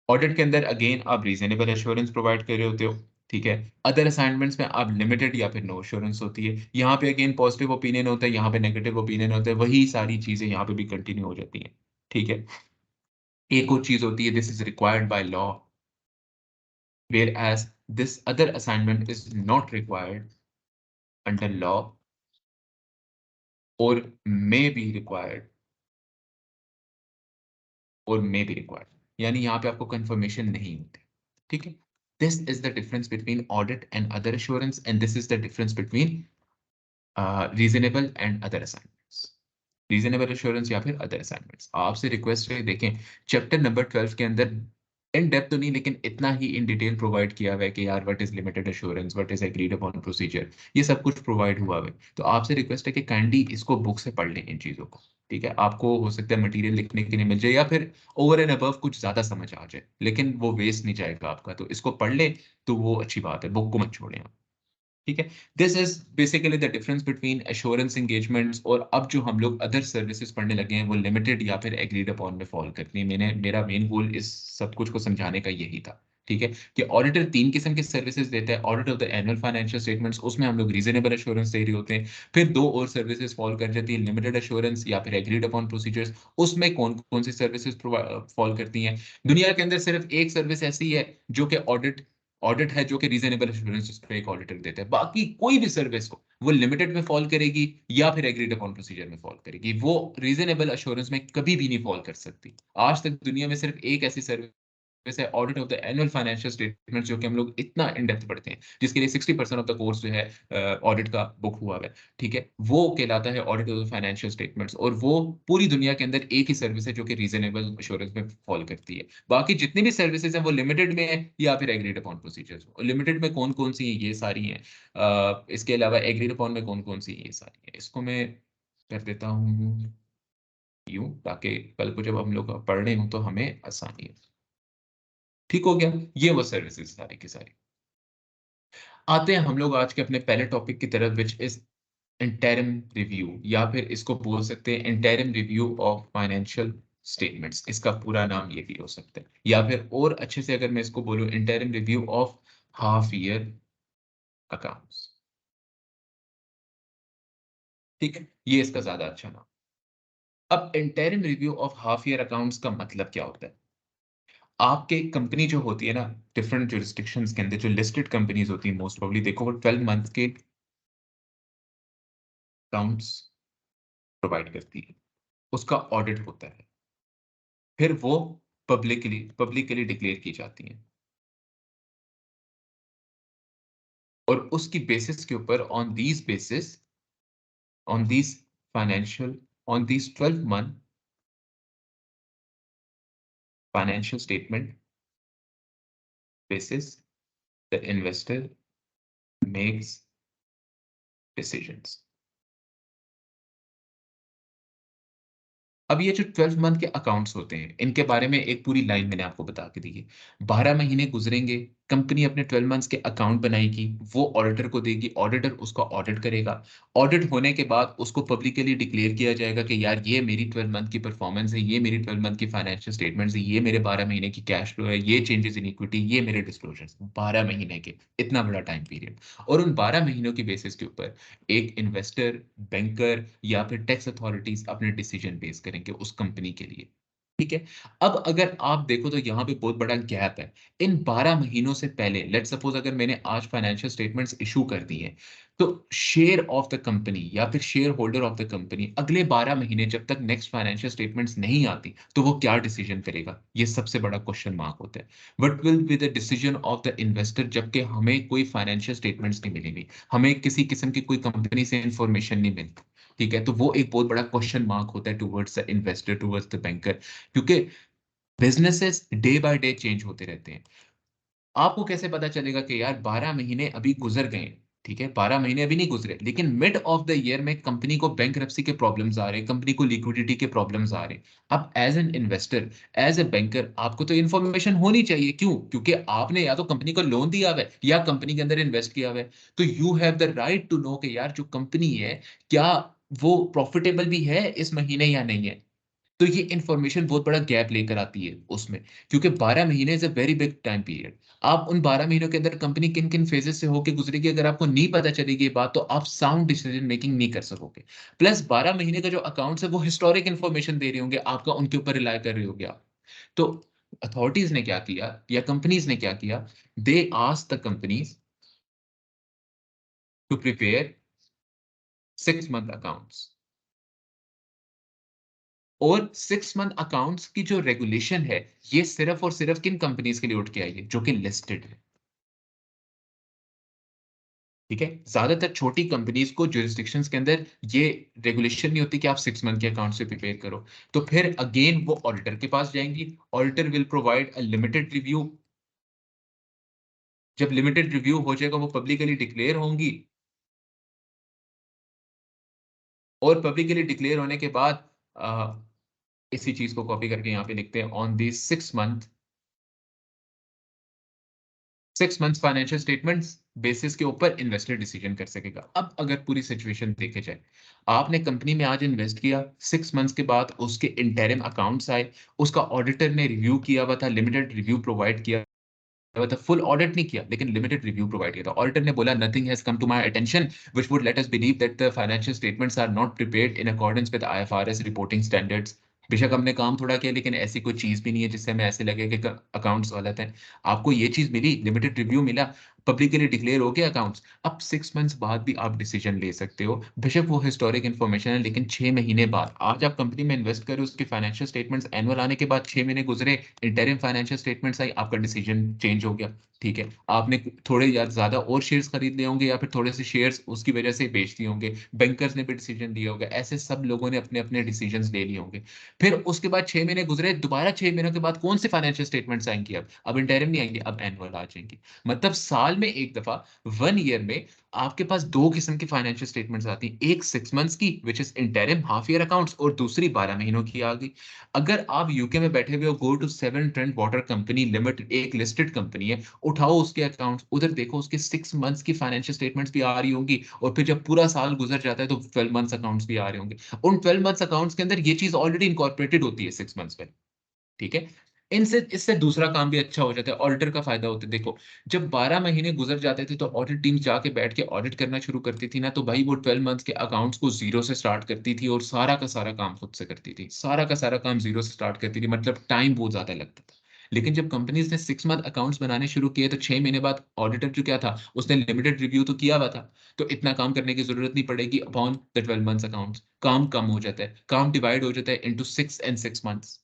Audit के अंदर अगेन आप रीज़नेबल एश्योरेंस प्रोवाइड कर रहे होते हो, ठीक है? अदर असाइनमेंट्स में आप लिमिटेड या फिर नो एश्योरेंस होती है। यहाँ पे अगेन पॉजिटिव ओपिनियन होता है, यहाँ पे नेगेटिव ओपिनियन होता है, वही सारी चीज़ें यहाँ पे भी कंटिन्यू हो जाती हैं, ठीक है? एक और चीज़ होती है this is required by law, whereas this other assignment is not required under law और मे बी रिक्वायर्ड और मे बी रिक्वायर्ड, यानी यहाँ पे आपको कंफर्मेशन नहीं होती। ठीक है? This is the difference between audit and other assurance and this is the difference between reasonable and other assignments. Reasonable assurance या फिर अदर असाइनमेंट्स। आपसे रिक्वेस्ट है देखें चैप्टर नंबर 12 के अंदर इन डेप्थ तो नहीं लेकिन इतना ही इन डिटेल प्रोवाइड किया हुआ है कि यार what is limited assurance, what is agreed upon procedure, ये सब कुछ प्रोवाइड हुआ हुआ है। तो आपसे रिक्वेस्ट है कि काइंडली इसको बुक से पढ़ लें इन चीज़ों को। ठीक है? आपको हो सकता है मटेरियल लिखने के लिए मिल जाए या फिर ओवर एंड अबव कुछ ज़्यादा समझ आ जाए, लेकिन वो वेस्ट नहीं जाएगा आपका। तो इसको पढ़ लें, तो वो अच्छी बात है, बुक को मत छोड़ें आप। ठीक है? This is basically the difference between assurance engagements और अब जो हम लोग अदर सर्विसेज़ पढ़ने लगे हैं, वो लिमिटेड या फिर एग्रीड अपॉन में फॉल करती हैं। मेरा मेन गोल इस सब कुछ को समझाने का यही था। ठीक है? कि ऑडिटर 3 किस्म की सर्विसेज़ देता है। Audit of the annual financial statements, उसमें हम लोग रीज़नेबल एश्योरेंस दे रहे होते हैं। फिर 2 और सर्विसेज़ फॉल कर जाती हैं, लिमिटेड एश्योरेंस या फिर एग्रीड अपॉन प्रोसीजर्स। उसमें कौन-कौन सी सर्विसेज़ फॉल करती हैं। दुनिया के अंदर सिर्फ एक सर्विस ऐसी है जो कि ऑडिट ऑडिट है जो कि रीजनेबल एश्योरेंस पे एक ऑडिटर देता है। बाकी कोई भी सर्विस हो, वो लिमिटेड में फॉल करेगी या फिर एग्रीड अपॉन प्रोसीजर में फॉल करेगी। वो रीजनेबल एश्योरेंस में कभी भी नहीं फॉल कर सकती। आज तक दुनिया में सिर्फ एक ऐसी सर्विस वैसे audit of the annual financial statements जो कि हम लोग इतना इन डेप्थ पढ़ते हैं, जिसके लिए 60% ऑफ द कोर्स जो है ऑडिट का बुक हुआ है, ठीक है? वो कहलाता है audit of the financial statements, और वो पूरी दुनिया के अंदर एक ही सर्विस है जो कि रीजनेबल एश्योरेंस में फॉल करती है। बाकी जितनी भी सर्विसेज हैं वो लिमिटेड में है या फिर एग्रीड अपॉन प्रोसीजर्स। लिमिटेड में कौन-कौन सी हैं? ये सारी हैं। इसके अलावा एग्रीड अपॉन में कौन-कौन सी हैं? ये सारी हैं। इसको मैं कर देता हूँ यूँ, ताकि कल को जब हम लोग पढ़ रहे हों तो हमें आसानी हो। ठीक हो गया? ये वो सर्विसेज सारी की सारी। आते हैं हम लोग आज के अपने पहले टॉपिक की तरफ, व्हिच इज़ इंटरिम रिव्यू, या फिर इसको बोल सकते हैं interim review of financial statements. इसका पूरा नाम ये भी हो सकता है, या फिर और अच्छे से अगर मैं इसको बोलूँ, interim review of half year accounts. ठीक है? ये इसका ज़्यादा अच्छा नाम। अब interim review of half year accounts का मतलब क्या होता है? आपके कंपनी जो होती है ना, डिफरेंट जुरिस्डिक्शंस के अंदर जो लिस्टेड कंपनीज़ होती हैं, मोस्ट प्रोबब्ली देखो वो 12 मंथ के अकाउंट्स प्रोवाइड करती है। उसका ऑडिट होता है। फिर वो पब्लिकली डिक्लेयर की जाती हैं, और उसकी बेसिस के ऊपर on these financial on these 12 month financial statement basis, the investor makes decisions. अब ये जो 12 मंथ के अकाउंट्स होते हैं, इनके बारे में एक पूरी लाइन मैंने आपको बता के दी है। 12 महीने गुज़रेंगे, कंपनी अपने 12 मंथ्स के अकाउंट बनाएगी, वो ऑडिटर को देगी, ऑडिटर उसका ऑडिट करेगा। ऑडिट होने के बाद उसको पब्लिकली डिक्लेयर किया जाएगा कि यार ये मेरी 12 मंथ की परफॉर्मेंस है, ये मेरी 12 मंथ की फाइनेंशियल स्टेटमेंट्स है, ये मेरे 12 महीने की कैश फ्लो है, ये चेंजेस इन इक्विटी, ये मेरे डिस्क्लोजर्स। 12 महीने के, इतना बड़ा टाइम पीरियड। और उन 12 महीनों की बेसिस के ऊपर एक इन्वेस्टर, बैंकर या फिर टैक्स अथॉरिटीज़ अपने डिसीजन बेस करेंगे उस कंपनी के लिए। ठीक है? अब अगर आप देखो तो यहाँ पे बहुत बड़ा गैप है। इन 12 महीनों से पहले, लेट्स सपोज़ अगर मैंने आज फाइनेंशियल स्टेटमेंट्स इश्यू कर दी हैं, तो शेयर ऑफ द कंपनी या फिर share holder of the company अगले 12 महीने जब तक नेक्स्ट फाइनेंशियल स्टेटमेंट्स नहीं आती, तो वो क्या डिसीजन करेगा? ये सबसे बड़ा क्वेश्चन मार्क होता है। What will be the decision of the investor जबकि हमें कोई फाइनेंशियल स्टेटमेंट्स नहीं मिलेंगी, हमें किसी किस्म की कोई कंपनी से इन्फॉर्मेशन नहीं मिलती। ठीक है? तो वो एक बहुत बड़ा क्वेश्चन मार्क होता है towards the investor, towards the banker, क्योंकि businesses day by day change होते रहते हैं। आपको कैसे पता चलेगा कि यार 12 महीने अभी गुज़र गए हैं, ठीक है? 12 महीने अभी नहीं गुज़रे, लेकिन मिड ऑफ द ईयर में कंपनी को बैंकरप्सी के प्रॉब्लम्स आ रहे हैं, कंपनी को लिक्विडिटी के प्रॉब्लम्स आ रहे हैं। अब as an investor, as a banker आपको तो इन्फॉर्मेशन होनी चाहिए, क्यों? क्योंकि आपने या तो कंपनी को लोन दिया हुआ है या कंपनी के अंदर इन्वेस्ट किया हुआ है। तो you have the right to know कि यार जो कंपनी है, क्या वो प्रॉफिटेबल भी है इस महीने या नहीं है? तो ये इन्फॉर्मेशन बहुत बड़ा गैप लेकर आती है उसमें, क्योंकि 12 महीने is a very big time period. आप उन 12 महीनों के अंदर कंपनी किन-किन फेजेज़ से होके गुज़रेगी, अगर आपको नहीं पता चलेगी ये बात, तो आप साउंड डिसीजन मेकिंग नहीं कर सकोगे। प्लस 12 महीने का जो अकाउंट्स है वो हिस्टोरिक इन्फॉर्मेशन दे रहे होंगे, आपका उनके ऊपर रिलाय कर रहे होंगे आप। तो अथॉरिटीज़ ने क्या किया या कंपनीज़ ने क्या किया, they asked the companies to prepare 6 month accounts. और 6 मंथ अकाउंट्स की जो रेगुलेशन है, ये सिर्फ़ और सिर्फ़ किन कंपनीज़ के लिए उठ के आई है? जो कि लिस्टेड है, ठीक है? ज़्यादातर छोटी कंपनीज़ को जुरिसडिक्शंस के अंदर ये रेगुलेशन नहीं होती कि आप 6 मंथ के अकाउंट से प्रिपेयर करो। तो फिर अगेन वो ऑडिटर के पास जाएँगी, auditor will provide a limited review. जब लिमिटेड रिव्यू हो जाएगा, वो पब्लिकली डिक्लेयर होंगी, और पब्लिकली डिक्लेयर होने के बाद इसी चीज़ को कॉपी करके यहाँ पे लिखते हैं, on the 6 months financial statements basis के ऊपर इन्वेस्टर डिसीजन कर सकेगा। अब अगर पूरी सिचुएशन देखे जाए, आपने कंपनी में आज इन्वेस्ट किया, 6 मंथ्स के बाद उसके इंटरिम अकाउंट्स आए, उसका ऑडिटर ने रिव्यू किया हुआ था, लिमिटेड रिव्यू प्रोवाइड किया हुआ था, फुल ऑडिट नहीं किया, लेकिन लिमिटेड रिव्यू प्रोवाइड किया था। ऑडिटर ने बोला nothing has come to my attention which would let us believe that the financial statements are not prepared in accordance with IFRS reporting standards. बेशक हमने काम थोड़ा किया, लेकिन ऐसी कोई चीज़ भी नहीं है जिससे हमें ऐसे लगे कि क अकाउंट्स गलत हैं। आपको ये चीज़ मिली, लिमिटेड रिव्यू मिला, पब्लिकली डिक्लेयर हो गया अकाउंट्स, अब 6 मंथ्स बाद भी आप डिसीजन ले सकते हो। बेशक वो हिस्टोरिक इन्फॉर्मेशन है, लेकिन 6 महीने बाद, आज आप कंपनी में इन्वेस्ट कर रहे हो, उसके फाइनेंशियल स्टेटमेंट्स एनुअल आने के बाद 6 महीने गुजरे, इंटरिम फाइनेंशियल स्टेटमेंट्स आई, आपका डिसीजन चेंज हो गया, ठीक है? आपने थोड़े या ज़्यादा और शेयर्स खरीद लिए होंगे या फिर थोड़े से शेयर्स उसकी वजह से बेच दिए होंगे। बैंकर्स ने भी डिसीजन लिया होगा। ऐसे सब लोगों ने अपने-अपने डिसीजंस ले लिए होंगे। फिर उसके बाद 6 महीने गुजरे, दोबारा 6 महीनों के बाद कौन से फाइनेंशियल स्टेटमेंट्स आएँगी अब? अब इंटरिम नहीं आएँगी, अब एनुअल आ जाएँगी। मतलब साल में 1 दफ़ा, 1 ईयर में आपके पास 2 किस्म की फाइनेंशियल स्टेटमेंट्स आती हैं। एक 6 मंथ्स की which is interim half year accounts, और दूसरी 12 महीनों की आ गई। अगर आप यूके में बैठे हुए हो, go to Severn Trent water company limited, एक लिस्टेड कंपनी है, उठाओ उसके अकाउंट्स, उधर देखो उसके 6 मंथ्स की फाइनेंशियल स्टेटमेंट्स भी आ रही होंगी, और फिर जब पूरा साल गुज़र जाता है तो 12 मंथ्स अकाउंट्स भी आ रहे होंगे। उन 12 मंथ्स अकाउंट्स के अंदर ये चीज़ ऑलरेडी इनकॉर्पोरेटेड होती है 6 मंथ्स में, ठीक है? इनसे इससे दूसरा काम भी अच्छा हो जाता है, ऑडिटर का फ़ायदा होता है। देखो, जब 12 महीने गुज़र जाते थे तो ऑडिट टीम जाके बैठ के ऑडिट करना शुरू करती थी ना, तो भाई वो 12 मंथ्स के अकाउंट्स को ज़ीरो से स्टार्ट करती थी और सारा का सारा काम खुद से करती थी। सारा का सारा काम ज़ीरो से स्टार्ट करती थी, मतलब टाइम बहुत ज़्यादा लगता था। लेकिन जब कंपनीज़ ने 6 मंथ अकाउंट्स बनाने शुरू किए, तो 6 महीने बाद ऑडिटर जो क्या था, उसने लिमिटेड रिव्यू तो किया हुआ था। तो इतना काम करने की ज़रूरत नहीं पड़ेगी अपॉन द 12 मंथ्स अकाउंट्स। काम कम हो जाता है, काम डिवाइड हो जाता है इंटू 6 एंड 6 मंथ्स।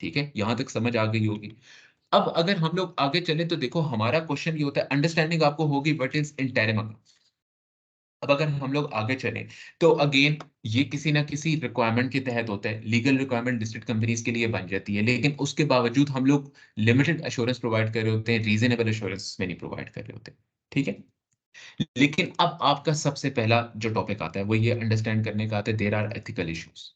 ठीक है? यहाँ तक समझ आ गई होगी। अब अगर हम लोग आगे चलें तो देखो, हमारा क्वेश्चन ये होता है, अंडरस्टैंडिंग आपको होगी व्हाट इज़ इंटरिम अकाउंट। अब अगर हम लोग आगे चलें, तो अगेन ये किसी न किसी रिक्वायरमेंट के तहत होता है। लीगल रिक्वायरमेंट लिस्टेड कंपनीज़ के लिए बन जाती है, लेकिन उसके बावजूद हम लोग लिमिटेड एश्योरेंस प्रोवाइड कर रहे होते हैं, रीज़नेबल एश्योरेंस में नहीं प्रोवाइड कर रहे होते। ठीक है? लेकिन अब आपका सबसे पहला जो टॉपिक आता है, वो ये अंडरस्टैंड करने का आता है, there are ethical issues.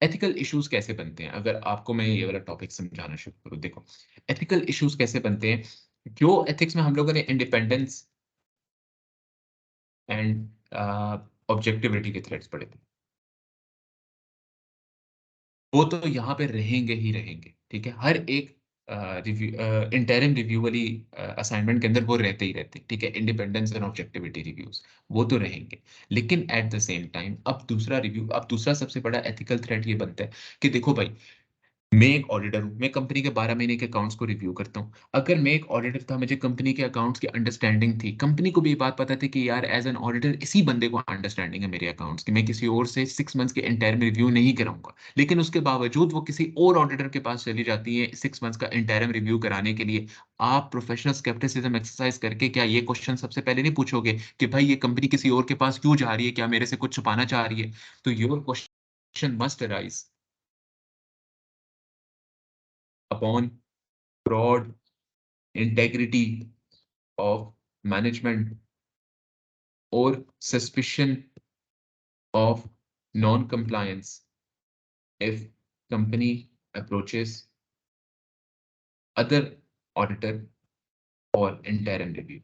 Ethical issues कैसे बनते हैं? अगर आपको मैं ये वाला टॉपिक समझाना शुरू करूँ, देखो, एथिकल इश्यूज कैसे बनते हैं? जो एथिक्स में हम लोगों ने इंडिपेंडेंस एंड ऑब्जेक्टिविटी के थ्रेड्स पढ़े थे, वो तो यहाँ पे रहेंगे ही रहेंगे, ठीक है? हर एक इंटरिम रिव्यू वाली असाइनमेंट के अंदर वो रहते ही रहते हैं, ठीक है? इंडिपेंडेंस एंड ऑब्जेक्टिविटी रिव्यूज़, वो तो रहेंगे। लेकिन एट द सेम टाइम अब दूसरा सबसे बड़ा एथिकल थ्रेड ये बनता है कि देखो भाई, मैं एक ऑडिटर हूँ, मैं कंपनी के 12 महीने के अकाउंट्स को रिव्यू करता हूँ। अगर मैं एक ऑडिटर था, मुझे कंपनी के अकाउंट्स की अंडरस्टैंडिंग थी, कंपनी को भी ये बात पता थी कि यार एज़ एन ऑडिटर इसी बंदे को अंडरस्टैंडिंग है मेरे अकाउंट्स की, मैं किसी और से 6 मंथ्स के इंटरिम रिव्यू नहीं कराऊँगा। लेकिन उसके बावजूद वो किसी और ऑडिटर के पास चली जाती है 6 मंथ्स का इंटरिम रिव्यू कराने के लिए। आप प्रोफेशनल स्केप्टिसिज्म एक्सरसाइज़ करके क्या ये क्वेश्चन सबसे पहले नहीं पूछोगे कि भाई ये कंपनी किसी और के पास क्यों जा रही है? क्या मेरे से कुछ छुपाना चाह रही है? तो your question must arise upon fraud, integrity of management, or suspicion of non-compliance if company approaches other auditor or interim review.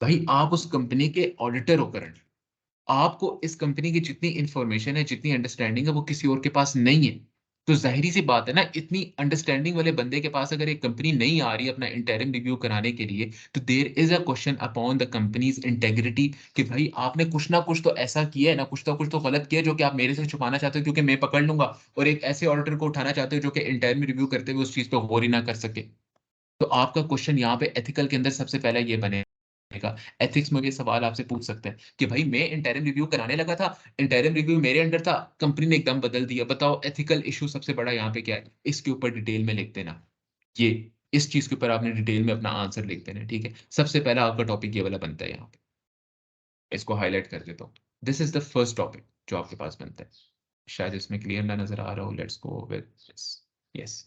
भाई आप उस कंपनी के ऑडिटर हो करंट, आपको इस कंपनी की जितनी इन्फॉर्मेशन है, जितनी अंडरस्टैंडिंग है, वो किसी और के पास नहीं है। तो ज़ाहिर-सी बात है ना, इतनी अंडरस्टैंडिंग वाले बंदे के पास अगर एक कंपनी नहीं आ रही है अपना इंटरिम रिव्यू कराने के लिए, तो there is a question upon the company's integrity कि भाई आपने कुछ ना कुछ तो ऐसा किया है ना, कुछ तो गलत किया है जो कि आप मेरे से छुपाना चाहते हो, क्योंकि मैं पकड़ लूँगा, और एक ऐसे ऑडिटर को उठाना चाहते हो जो कि इंटरिम रिव्यू करते हुए उस चीज़ पे गौर ही ना कर सके। तो आपका क्वेश्चन यहाँ पे एथिकल के अंदर सबसे पहला ये बनेगा। एथिक्स में ये सवाल आपसे पूछ सकते हैं कि भाई मैं इंटरिम रिव्यू कराने लगा था, इंटरिम रिव्यू मेरे अंडर था, कंपनी ने एकदम बदल दिया। बताओ एथिकल इश्यू सबसे बड़ा यहाँ पे क्या है? इसके ऊपर डिटेल में लिख देना। ये इस चीज़ के ऊपर आपने डिटेल में अपना आंसर लिख देना है, ठीक है? सबसे पहला आपका टॉपिक ये वाला बनता है यहाँ पे। इसको हाइलाइट कर देता हूँ। This is the first topic जो आपके पास बनता है। शायद इसमें क्लियर ना नज़र आ रहा हो, let's go with this. Yes.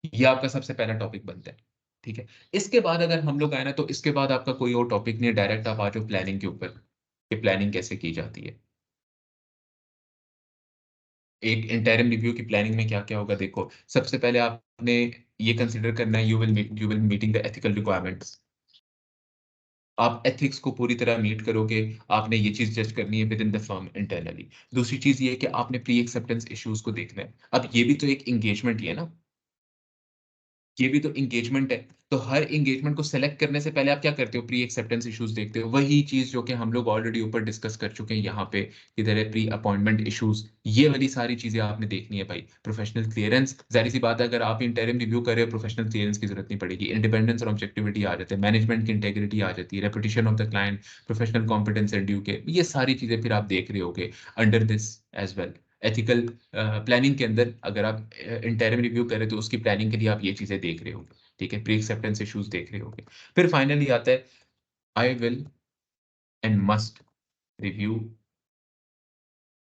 ये आपका सबसे पहला टॉपिक बनता है, ठीक है? इसके बाद अगर हम लोग आए ना, तो इसके बाद आपका कोई और टॉपिक नहीं है, डायरेक्ट आप आ जाओ प्लानिंग के ऊपर, कि प्लानिंग कैसे की जाती है। एक इंटरिम रिव्यू की प्लानिंग में क्या-क्या होगा देखो, सबसे पहले आपने ये कंसीडर करना है, you will meeting the ethical requirements. आप एथिक्स को पूरी तरह मीट करोगे, आपने ये चीज़ जज करनी है with in the firm internally. दूसरी चीज़ ये है कि आपने प्री एक्सेप्टेंस इश्यूज़ को देखना है। अब ये भी तो एक एंगेजमेंट ही है ना? ये भी तो एंगेजमेंट है। तो हर एंगेजमेंट को सेलेक्ट करने से पहले आप क्या करते हो? प्री एक्सेप्टेंस इश्यूज देखते हो। वही चीज जो कि हम लोग ऑलरेडी ऊपर डिस्कस कर चुके हैं यहाँ पे, इधर है प्री अपॉइंटमेंट इश्यूज। ये वाली सारी चीजें आपने देखनी है भाई। प्रोफेशनल क्लियरेंस, जाहिर सी बात है अगर आप इंटरिम रिव्यू कर रहे हो, प्रोफेशनल क्लियरेंस की जरूरत नहीं पड़ेगी। इंडिपेंडेंस और ऑब्जेक्टिविटी आ जाते हैं, मैनेजमेंट की इंटेग्रिटी आ जाती है, reputation of the client, professional competence and due care, ये सारी चीजें फिर आप देख रहे होगे under this as well. Ethical planning के अंदर अगर आप इंटरिम रिव्यू करें तो उसकी प्लानिंग के लिए आप ये चीजें देख रहे होगे, ठीक है, प्री एक्सेप्टेंस इश्यूज देख रहे होगे। फिर फाइनली आता है I will and must review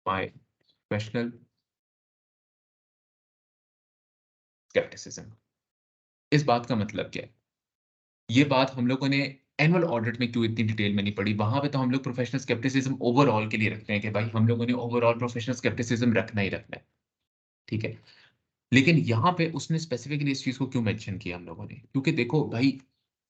my professional scepticism. इस बात का मतलब क्या है? ये बात हम लोगों ने एनुअल ऑडिट में क्यों इतनी डिटेल में नहीं पढ़ी? वहां पे तो हम लोग प्रोफेशनल स्केप्टिसिज्म ओवरऑल के लिए रखते हैं कि भाई हम लोगों ने ओवरऑल प्रोफेशनल स्केप्टिसिज्म रखना ही रखना है, ठीक है। लेकिन यहाँ पे उसने स्पेसिफिकली इस चीज को क्यों मेंशन किया हम लोगों ने? क्योंकि देखो भाई,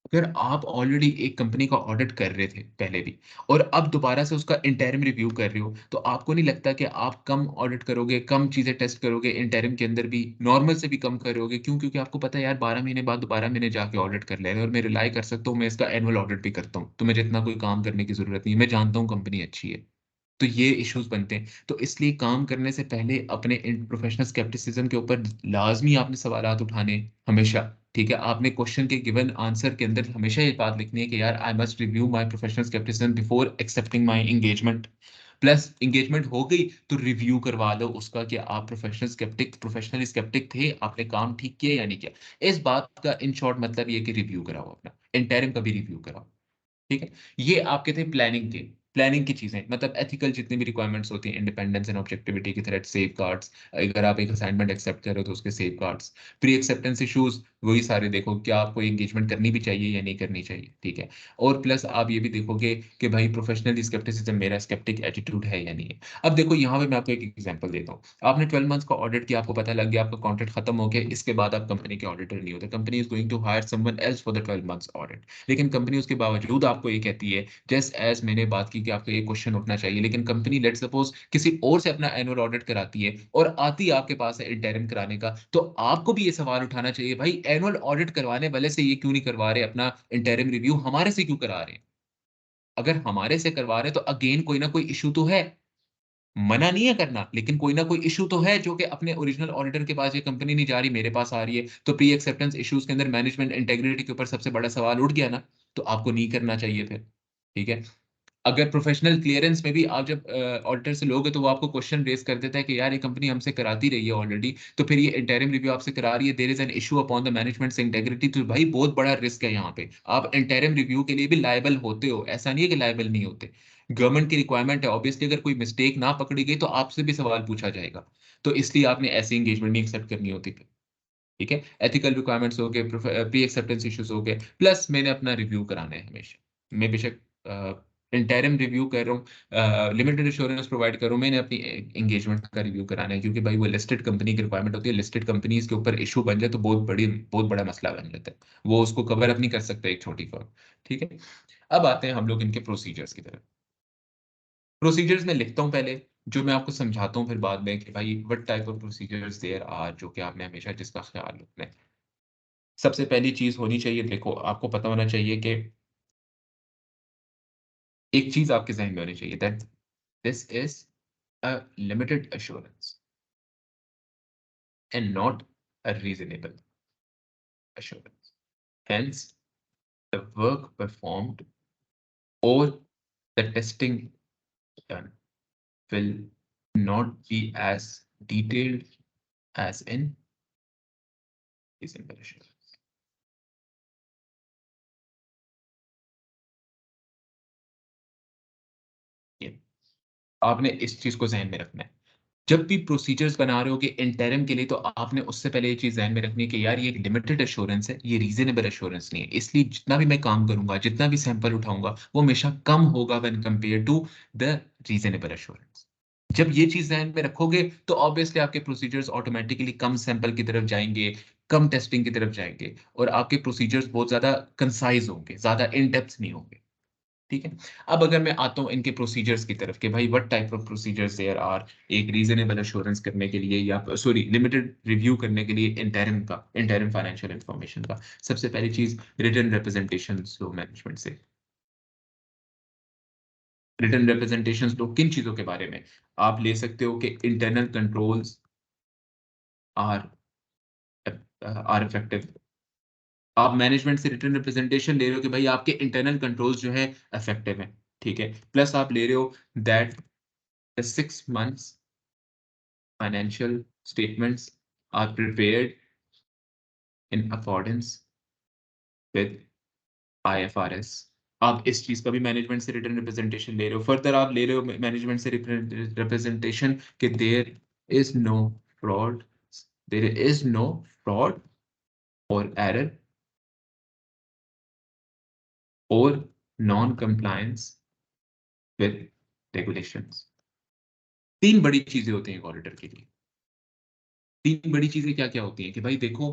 अगर आप ऑलरेडी एक कंपनी का ऑडिट कर रहे थे पहले भी, और अब दोबारा से उसका इंटरिम रिव्यू कर रहे हो, तो आपको नहीं लगता कि आप कम ऑडिट करोगे, कम चीजें टेस्ट करोगे, इंटरिम के अंदर भी नॉर्मल से भी कम करोगे? क्यों? क्योंकि आपको पता है यार 12 महीने बाद दोबारा मैंने जाके ऑडिट कर लेना है, और मैं रिलाई कर सकता हूँ, मैं इसका एनुअल ऑडिट भी करता हूँ, तो मुझे इतना कोई काम करने की जरूरत नहीं है, मैं जानता हूँ कंपनी अच्छी है। तो ये इश्यूज बनते हैं। तो इसलिए काम करने से पहले अपने प्रोफेशनल स्केप्टिसिज्म के ऊपर लाजमी आपने सवालात उठाने हमेशा, ठीक है। आपने क्वेश्चन के गिवन आंसर के अंदर हमेशा ये बात लिखनी है कि यार I must review my professional scepticism before accepting my engagement. Plus engagement हो गई तो रिव्यू करवा लो उसका कि आप प्रोफेशनल स्केप्टिक थे, आपने काम ठीक किया या नहीं किया। इस बात का इन शॉर्ट मतलब ये कि रिव्यू कराओ, अपना इंटरिम का भी रिव्यू कराओ, ठीक है। ये आपके थे प्लानिंग की चीजें, मतलब एथिकल जितनी भी रिक्वायरमेंट्स होती हैं, इंडिपेंडेंस एंड ऑब्जेक्टिविटी की थ्रेट, सेफ गार्ड्स, अगर आप एक असाइनमेंट एक्सेप्ट कर रहे हो तो उसके safe guards, pre acceptance issues, वही सारे देखो क्या आपको एंगेजमेंट करनी भी चाहिए या नहीं करनी चाहिए, ठीक है। और प्लस आप ये भी देखोगे कि भाई प्रोफेशनल स्केप्टिसिज्म, मेरा स्केप्टिक एटीट्यूड है या नहीं है। अब देखो यहाँ पे मैं आपको एक एग्जांपल देता हूँ। आपने 12 मंथ्स का ऑडिट किया, आपको पता लग गया आपका कॉन्ट्रैक्ट खत्म हो गया, इसके बाद आप कंपनी के ऑडिटर नहीं होते, company is going to hire someone else for the 12 months audit. लेकिन कंपनी उसके बावजूद आपको ये कहती है, जस्ट एज मैंने बात की कि आपका ये क्वेश्चन उठना चाहिए, लेकिन कंपनी लेट सपोज किसी और से अपना एनुअल ऑडिट कराती है और आती आपके पास है इंटरिम कराने का, तो आपको भी ये सवाल उठाना चाहिए, भाई एनुअल ऑडिट करवाने वाले से ये क्यों नहीं करवा रहे, अपना इंटरिम रिव्यू हमारे से क्यों करा रहे हैं? अगर हमारे से करवा रहे हैं तो अगेन कोई ना कोई इशू तो है। मना नहीं है करना, लेकिन कोई ना कोई इशू तो है जो कि अपने ओरिजिनल ऑडिटर के पास ये कंपनी नहीं जा रही, मेरे पास आ रही है। तो प्री एक्सेप्टेंस इश्यूज के अंदर मैनेजमेंट इंटेग्रिटी के ऊपर सबसे बड़ा सवाल उठ गया ना, तो आपको नहीं करना चाहिए फिर, ठीक है। अगर प्रोफेशनल क्लियरेंस में भी आप जब ऑडिटर से लोगे तो वो आपको क्वेश्चन रेज कर देता है कि यार ये कंपनी हमसे कराती रही है ऑलरेडी, तो फिर ये इंटरिम रिव्यू आपसे करा रही है, there is an issue upon the management integrity, तो भाई बहुत बड़ा रिस्क है यहाँ पे। आप इंटरिम रिव्यू के लिए भी लायबल होते हो, ऐसा नहीं है कि लायबल नहीं होते। गवर्नमेंट की रिक्वायरमेंट है, ऑब्वियसली अगर कोई मिस्टेक ना पकड़ी गई तो आपसे भी सवाल पूछा जाएगा। तो इसलिए आपने ऐसी एंगेजमेंट नहीं एक्सेप्ट करनी होती, ठीक है। एथिकल रिक्वायरमेंट्स हो गए, प्री एक्सेप्टेंस इश्यूज हो गए, प्लस मैंने अपना रिव्यू कराना है हमेशा। मैं बेशक इंटरिम रिव्यू कर रहा हूँ, लिमिटेड एश्योरेंस प्रोवाइड कर रहा हूँ, मैंने अपनी एंगेजमेंट का रिव्यू कराना है, क्योंकि भाई वो लिस्टेड कंपनी की रिक्वायरमेंट होती है। लिस्टेड कंपनीज के ऊपर इशू बन जाए तो बहुत बड़ा मसला बन जाता है, वो उसको कवर अप नहीं कर सकता एक छोटी फर्म, ठीक है। अब आते हैं हम लोग इनके प्रोसीजर्स की तरफ। प्रोसीजर्स में लिखता हूँ पहले, जो मैं आपको समझाता हूँ फिर बाद में कि भाई what type of procedures there are, जो कि आपने हमेशा जिसका ख्याल रखना है। सबसे पहली चीज होनी चाहिए, देखो आपको पता होना चाहिए कि एक चीज आपके जहन में होनी चाहिए, that this is a limited assurance and not a reasonable assurance. Hence, the work performed or the testing done will not be as detailed as in reasonable assurance. ये आपने इस चीज को जहन में रखना है। जब भी प्रोसीजर्स बना रहे हो कि इंटरिम के लिए, तो आपने उससे पहले ये चीज ध्यान में रखनी है कि यार ये एक लिमिटेड एश्योरेंस है, ये रीजनेबल एश्योरेंस नहीं है, इसलिए जितना भी मैं काम करूंगा, जितना भी सैंपल उठाऊंगा, वो हमेशा कम होगा when compare to the reasonable assurance. जब ये चीज ध्यान में रखोगे तो ऑब्वियसली आपके प्रोसीजर्स ऑटोमेटिकली कम सैंपल की तरफ जाएंगे, कम टेस्टिंग की तरफ जाएंगे, और आपके प्रोसीजर्स बहुत ज्यादा कंसाइज होंगे, ज्यादा इन डेप्थ नहीं होंगे, ठीक है। अब अगर मैं आता हूँ इनके प्रोसीजर्स की तरफ कि भाई what type of procedures there are एक रीजनेबल एश्योरेंस करने के लिए या सॉरी लिमिटेड रिव्यू करने के लिए इंटरिम फाइनेंशियल इंफॉर्मेशन का। सबसे पहली चीज रिटन रिप्रेजेंटेशन लो मैनेजमेंट से। रिटन रिप्रेजेंटेशन लो किन चीजों के बारे में आप ले सकते हो कि internal controls are are effective. आप मैनेजमेंट से रिटन रिप्रेजेंटेशन ले रहे हो कि भाई आपके इंटरनल कंट्रोल्स जो है इफेक्टिव है, ठीक है। प्लस आप ले रहे हो that the 6 months financial statements are prepared in accordance with IFRS। आप इस चीज का भी मैनेजमेंट से रिटर्न रिप्रेजेंटेशन ले रहे हो। फर्दर आप ले रहे हो मैनेजमेंट से रिप्रेजेंटेशन कि is no fraud there is no fraud और एरर और नॉन कंप्लायंस विद रेगुलेशंस। तीन बड़ी चीजें होती हैं ऑडिटर के लिए। तीन बड़ी चीजें क्या क्या होती हैं कि भाई देखो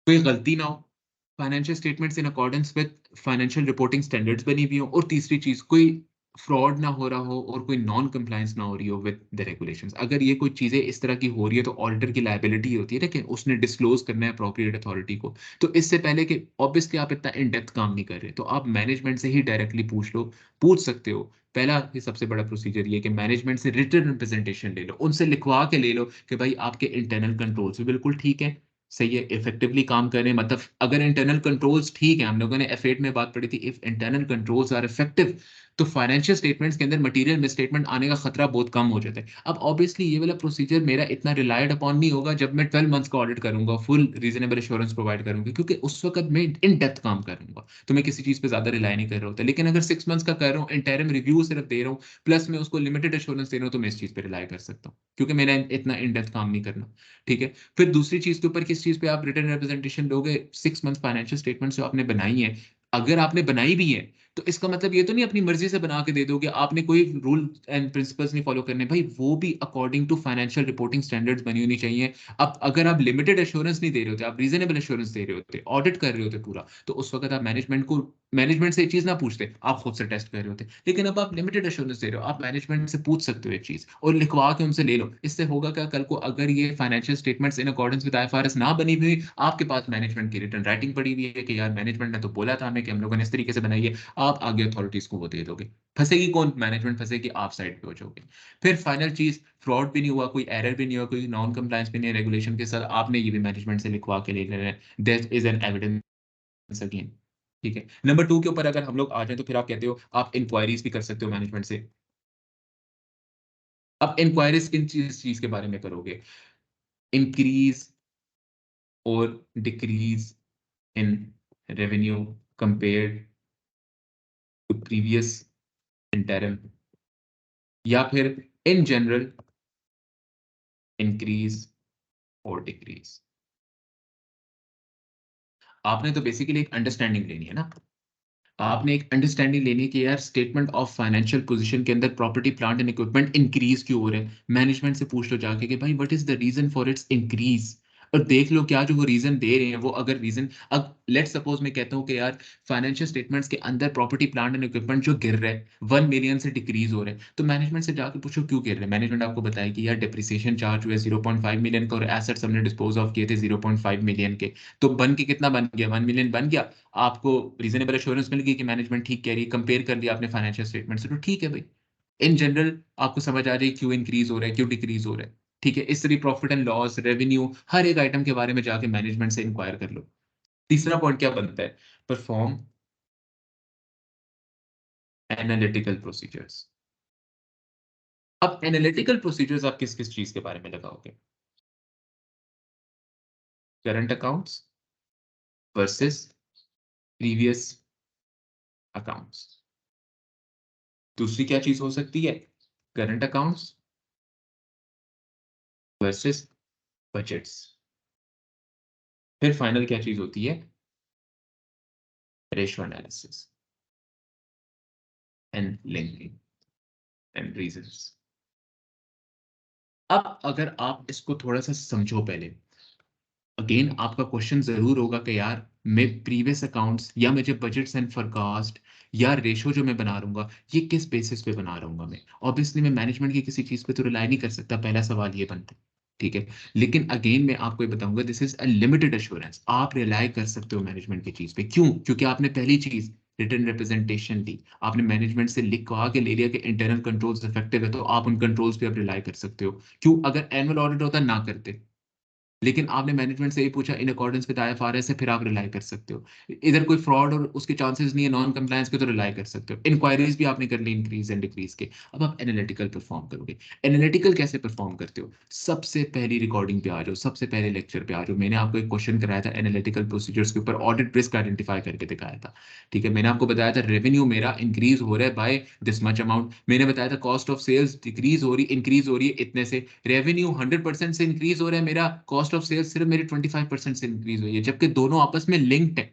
कोई गलती ना हो, financial statements in accordance with financial reporting standards बनी हुई हो, और तीसरी चीज कोई फ्रॉड ना हो रहा हो और कोई नॉन कंप्लायंस ना हो रही हो विद द रेगुलेशंस। अगर ये कोई चीजें इस तरह की हो रही है तो ऑडिटर की लायबिलिटी होती है ना कि उसने डिस्क्लोज करना है अप्रोप्रिएट अथॉरिटी को। तो इससे पहले कि ऑब्वियसली आप इतना इन डेप्थ काम नहीं कर रहे तो आप मैनेजमेंट से ही डायरेक्टली पूछ लो, पूछ सकते हो। पहला ये सबसे बड़ा प्रोसीजर ये कि मैनेजमेंट से रिटन रिप्रेजेंटेशन ले लो, उनसे लिखवा के ले लो कि भाई आपके इंटरनल कंट्रोल्स भी बिल्कुल ठीक है, सही है, इफेक्टिवली काम करें। मतलब अगर इंटरनल कंट्रोल्स ठीक है, हम लोगों ने एफ8 में बात पढ़ी थी, if internal controls are effective तो फाइनेंशियल स्टेटमेंट्स के अंदर मटेरियल मिसस्टेटमेंट आने का खतरा बहुत कम हो जाता है। अब ऑब्वियसली ये वाला प्रोसीजर मेरा इतना रिलायड अपॉन नहीं होगा जब मैं 12 months का ऑडिट करूंगा, फुल रीजनेबल एश्योरेंस प्रोवाइड करूंगा, क्योंकि उस वक्त मैं इन डेप्थ काम करूंगा तो मैं किसी चीज पे ज्यादा रिलाई नहीं कर रहा होता। लेकिन अगर 6 months का कर रहा हूँ, इंटरम रिव्यू सिर्फ दे रहा हूँ, प्लस मैं उसको लिमिटेड एश्योरेंस दे रहा हूँ, तो मैं इस चीज पे रिलाई कर सकता हूँ क्योंकि मेरा इतना इन डेप्थ काम नहीं करना। ठीक है। फिर दूसरी चीज के ऊपर किस चीज पे आप रिटर्न रिप्रेजेंटेशन दोगे? 6 months फाइनेंशियल स्टेटमेंट जो आपने बनाई है, अगर आपने बनाई भी है तो इसका मतलब ये तो नहीं अपनी मर्जी से बना के दे दोगे, आपने कोई रूल एंड प्रिंसिपल्स नहीं फॉलो करने भाई, वो भी according to financial reporting standards बनी होनी चाहिए। अब अगर आप लिमिटेड एश्योरेंस नहीं दे रहे होते, आप रीजनेबल एश्योरेंस दे रहे होते, ऑडिट कर रहे होते पूरा, तो उस वक्त आप मैनेजमेंट से ये चीज ना पूछते, आप खुद से टेस्ट कर रहे होते। लेकिन अब आप लिमिटेड एश्योरेंस दे रहे हो, आप मैनेजमेंट से पूछ सकते हो ये चीज और लिखवा के उनसे ले लो। इससे होगा क्या, कल को अगर ये financial statements in accordance with IFRS ना बनी हुई, आपके पास मैनेजमेंट की रिटर्न राइटिंग पड़ी हुई है कि यार मैनेजमेंट ने तो बोला था हमें कि हम लोगों ने इस तरीके से बनाई है, आप आगे अथॉरिटीज को वो दे दोगे। फंसेगी कौन? मैनेजमेंट फंसेगी, आप साइड पे हो जाओगे। फिर फाइनल चीज, फ्रॉड भी नहीं हुआ, कोई एरर भी नहीं हुआ, कोई नॉन कंप्लायंस भी नहीं है रेगुलेशन के साथ, आपने ये भी मैनेजमेंट से लिखवा के ले लेना है, this is an evidence again. ठीक है। नंबर 2 के ऊपर अगर हम लोग आ जाए तो फिर आप कहते हो आप इंक्वायरीज भी कर सकते हो मैनेजमेंट से। अब इंक्वायरीज किन चीज के बारे में करोगे? इंक्रीज और decrease in revenue compared to previous interim, या फिर इन जनरल इंक्रीज और डिक्रीज। आपने तो बेसिकली एक अंडरस्टैंडिंग लेनी है ना, आपने एक अंडरस्टैंडिंग लेनी है कि यार स्टेटमेंट ऑफ फाइनेंशियल पोजीशन के अंदर property plant and equipment increase क्यों हो रहे हैं। मैनेजमेंट से पूछ लो जाके कि भाई what is the reason for its increase, और देख लो क्या जो वो रीजन दे रहे हैं वो अगर रीजन, अब लेट्स सपोज मैं कहता हूँ कि यार फाइनेंशियल स्टेटमेंट्स के अंदर प्रॉपर्टी प्लांट एंड इक्विपमेंट जो गिर रहा है 1 million से डिक्रीज हो रहे हैं, तो मैनेजमेंट से जाकर पूछो क्यों गिर रहे हैं। मैनेजमेंट आपको बताया कि यार डिप्रिसिएशन चार्ज हुए 0.5 million का और एसेट्स हमने डिस्पोज ऑफ किए थे 0.5 million के, तो बन के कितना बन गया? 1 million बन गया। आपको रीजनेबल एश्योरेंस मिल गई कि मैनेजमेंट ठीक कह रही है, कंपेयर कर लिया आपने फाइनेंशियल स्टेटमेंट से, तो ठीक है भाई। इन जनरल आपको समझ आ रही है क्यों इंक्रीज हो रहा है, क्यों डिक्रीज हो रहा है। ठीक है। इस तरह प्रॉफिट एंड लॉस, रेवेन्यू, हर एक आइटम के बारे में जाके मैनेजमेंट से इंक्वायर कर लो। तीसरा पॉइंट क्या बनता है? Perform analytical procedures. अब एनालिटिकल प्रोसीजर्स आप किस किस चीज के बारे में लगाओगे? Current accounts versus previous accounts. दूसरी क्या चीज हो सकती है? Current accounts versus budgets. फिर फाइनल क्या चीज होती है? Ratio analysis and linking and reasons. अब अगर आप इसको थोड़ा सा समझो पहले, अगेन आपका क्वेश्चन जरूर होगा कि यार मैं प्रीवियस अकाउंट्स या मैं जब बजट्स एंड फोरकास्ट या रेशो जो मैं बना रहूंगा, ये किस बेसिस पे बना रहूंगा मैं? ऑब्वियसली मैं मैनेजमेंट की किसी चीज पे तो रिलाई नहीं कर सकता, पहला सवाल ये बनता है। ठीक है, लेकिन अगेन मैं आपको ये बताऊंगा, this is a limited assurance. आप रिलाई कर सकते हो मैनेजमेंट की चीज पे। क्यों? क्योंकि आपने पहली चीज रिटर्न रिप्रेजेंटेशन ली, आपने मैनेजमेंट से लिख कहा के ले लिया कि इंटरनल कंट्रोल्स इफेक्टिव है, तो आप उन कंट्रोल्स पे अब रिलाई कर सकते हो। क्यों? अगर एनुअल ऑडिट होता ना करते, लेकिन आपने मैनेजमेंट से ये पूछा इन अकॉर्डेंस विद आईएफआरएस है, फिर आप रिलाई कर सकते हो। इधर कोई फ्रॉड और उसके चांसेस नहीं है नॉन कंप्लायंस के, तो रिलाई कर सकते हो। इंक्वायरीज भी आपने कर ली इंक्रीज एंड डिक्रीज के। अब आप एनालिटिकल परफॉर्म करोगे। एनालिटिकल कैसे परफॉर्म करते हो? सबसे पहली रिकॉर्डिंग पे आ जाओ, सबसे पहले लेक्चर पे आ जाओ। मैंने आपको एक क्वेश्चन कराया था एनालिटिकल प्रोसीजर्स के ऊपर, ऑडिट रिस्क आइडेंटिफाई करके दिखाया था। ठीक है, मैंने आपको बताया था रेवेन्यू मेरा इंक्रीज हो रहा है बाय दिस मच अमाउंट। मैंने बताया था कॉस्ट ऑफ सेल्स डिक्रीज हो रही, इंक्रीज हो रही है इतने से। रेवेन्यू 100% से इंक्रीज हो रहा है, मेरा कॉस्ट ऑफ सेल्स सिर्फ मेरी 25% से इंक्रीज हुई है, जबकि दोनों आपस में लिंक्ड है।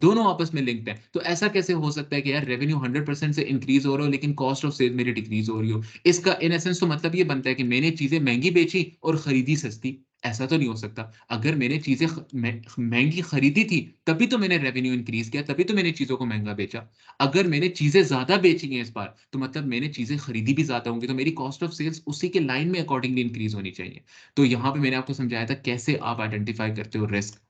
दोनों आपस में लिंक्ड है। तो ऐसा कैसे हो सकता है कि यार रेवेन्यू 100% से इंक्रीज हो रहा हो लेकिन कॉस्ट ऑफ सेल मेरी डिक्रीज हो रही हो? इसका इन एसेंस तो मतलब ये बनता है कि मैंने चीजें महंगी बेची और खरीदी सस्ती। ऐसा तो नहीं हो सकता। अगर मैंने चीजें महंगी खरीदी थी तभी तो मैंने रेवेन्यू इंक्रीज किया, तभी तो मैंने चीजों को महंगा बेचा। अगर मैंने चीजें ज्यादा बेची हैं इस बार, तो मतलब मैंने चीजें खरीदी भी ज्यादा होंगी, तो मेरी कॉस्ट ऑफ सेल्स उसी के लाइन में अकॉर्डिंगली इंक्रीज होनी चाहिए। तो यहाँ पे मैंने आपको समझाया था कैसे आप आइडेंटिफाई करते हो रिस्क।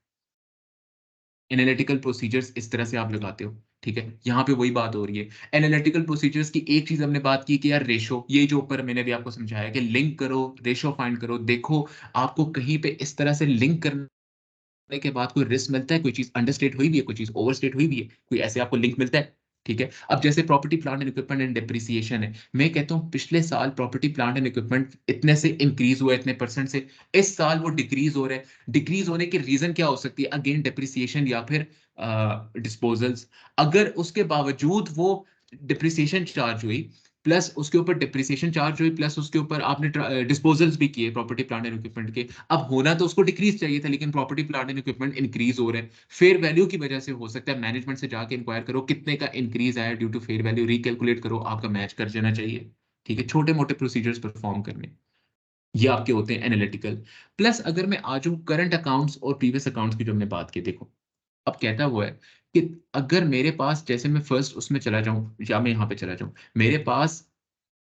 एनालिटिकल प्रोसीजर्स इस तरह से आप लगाते हो। ठीक है, यहाँ पे वही बात हो रही है। एनालिटिकल प्रोसीजर्स की एक चीज हमने बात की कि यार रेशो, ये जो ऊपर मैंने भी आपको समझाया कि लिंक करो, रेशो फाइंड करो। देखो, आपको कहीं पे इस तरह से लिंक करने के बाद कोई रिस्क मिलता है, कोई चीज अंडरस्टेट हुई भी है, कोई चीज ओवरस्टेट हुई भी है, कोई ऐसे आपको लिंक मिलता है। ठीक है, अब जैसे property plant and equipment and depreciation है, मैं कहता हूँ पिछले साल प्रॉपर्टी प्लांट एंड इक्विपमेंट इतने से इंक्रीज हुआ है, इतने परसेंट से। इस साल वो डिक्रीज हो रहा है। डिक्रीज होने की रीजन क्या हो सकती है? अगेन डेप्रिसिएशन या फिर डिस्पोजल्स। अगर उसके बावजूद वो डिप्रिसिएशन चार्ज हुई, प्लस उसके ऊपर डिप्रिसिएशन चार्ज हुई, प्लस उसके ऊपर आपने डिस्पोजल्स भी किए प्रॉपर्टी प्लांट एंड इक्विपमेंट के, अब होना तो उसको डिक्रीज चाहिए था, लेकिन property plant and equipment increase हो रहे हैं। फेयर वैल्यू की वजह से हो सकता है, मैनेजमेंट से जाके इंक्वायर करो कितने का इंक्रीज आया due to fair value, recalculate करो, आपका मैच कर जाना चाहिए। ठीक है, छोटे मोटे प्रोसीजर्स परफॉर्म करने, ये आपके होते हैं एनालिटिकल। प्लस अगर मैं आ जाऊं करंट अकाउंट्स और प्रीवियस अकाउंट्स की जो हमने बात की, देखो अब कहता हुआ है कि अगर मेरे पास, जैसे मैं फर्स्ट उसमें चला जाऊं या मैं यहाँ पे चला जाऊं, मेरे पास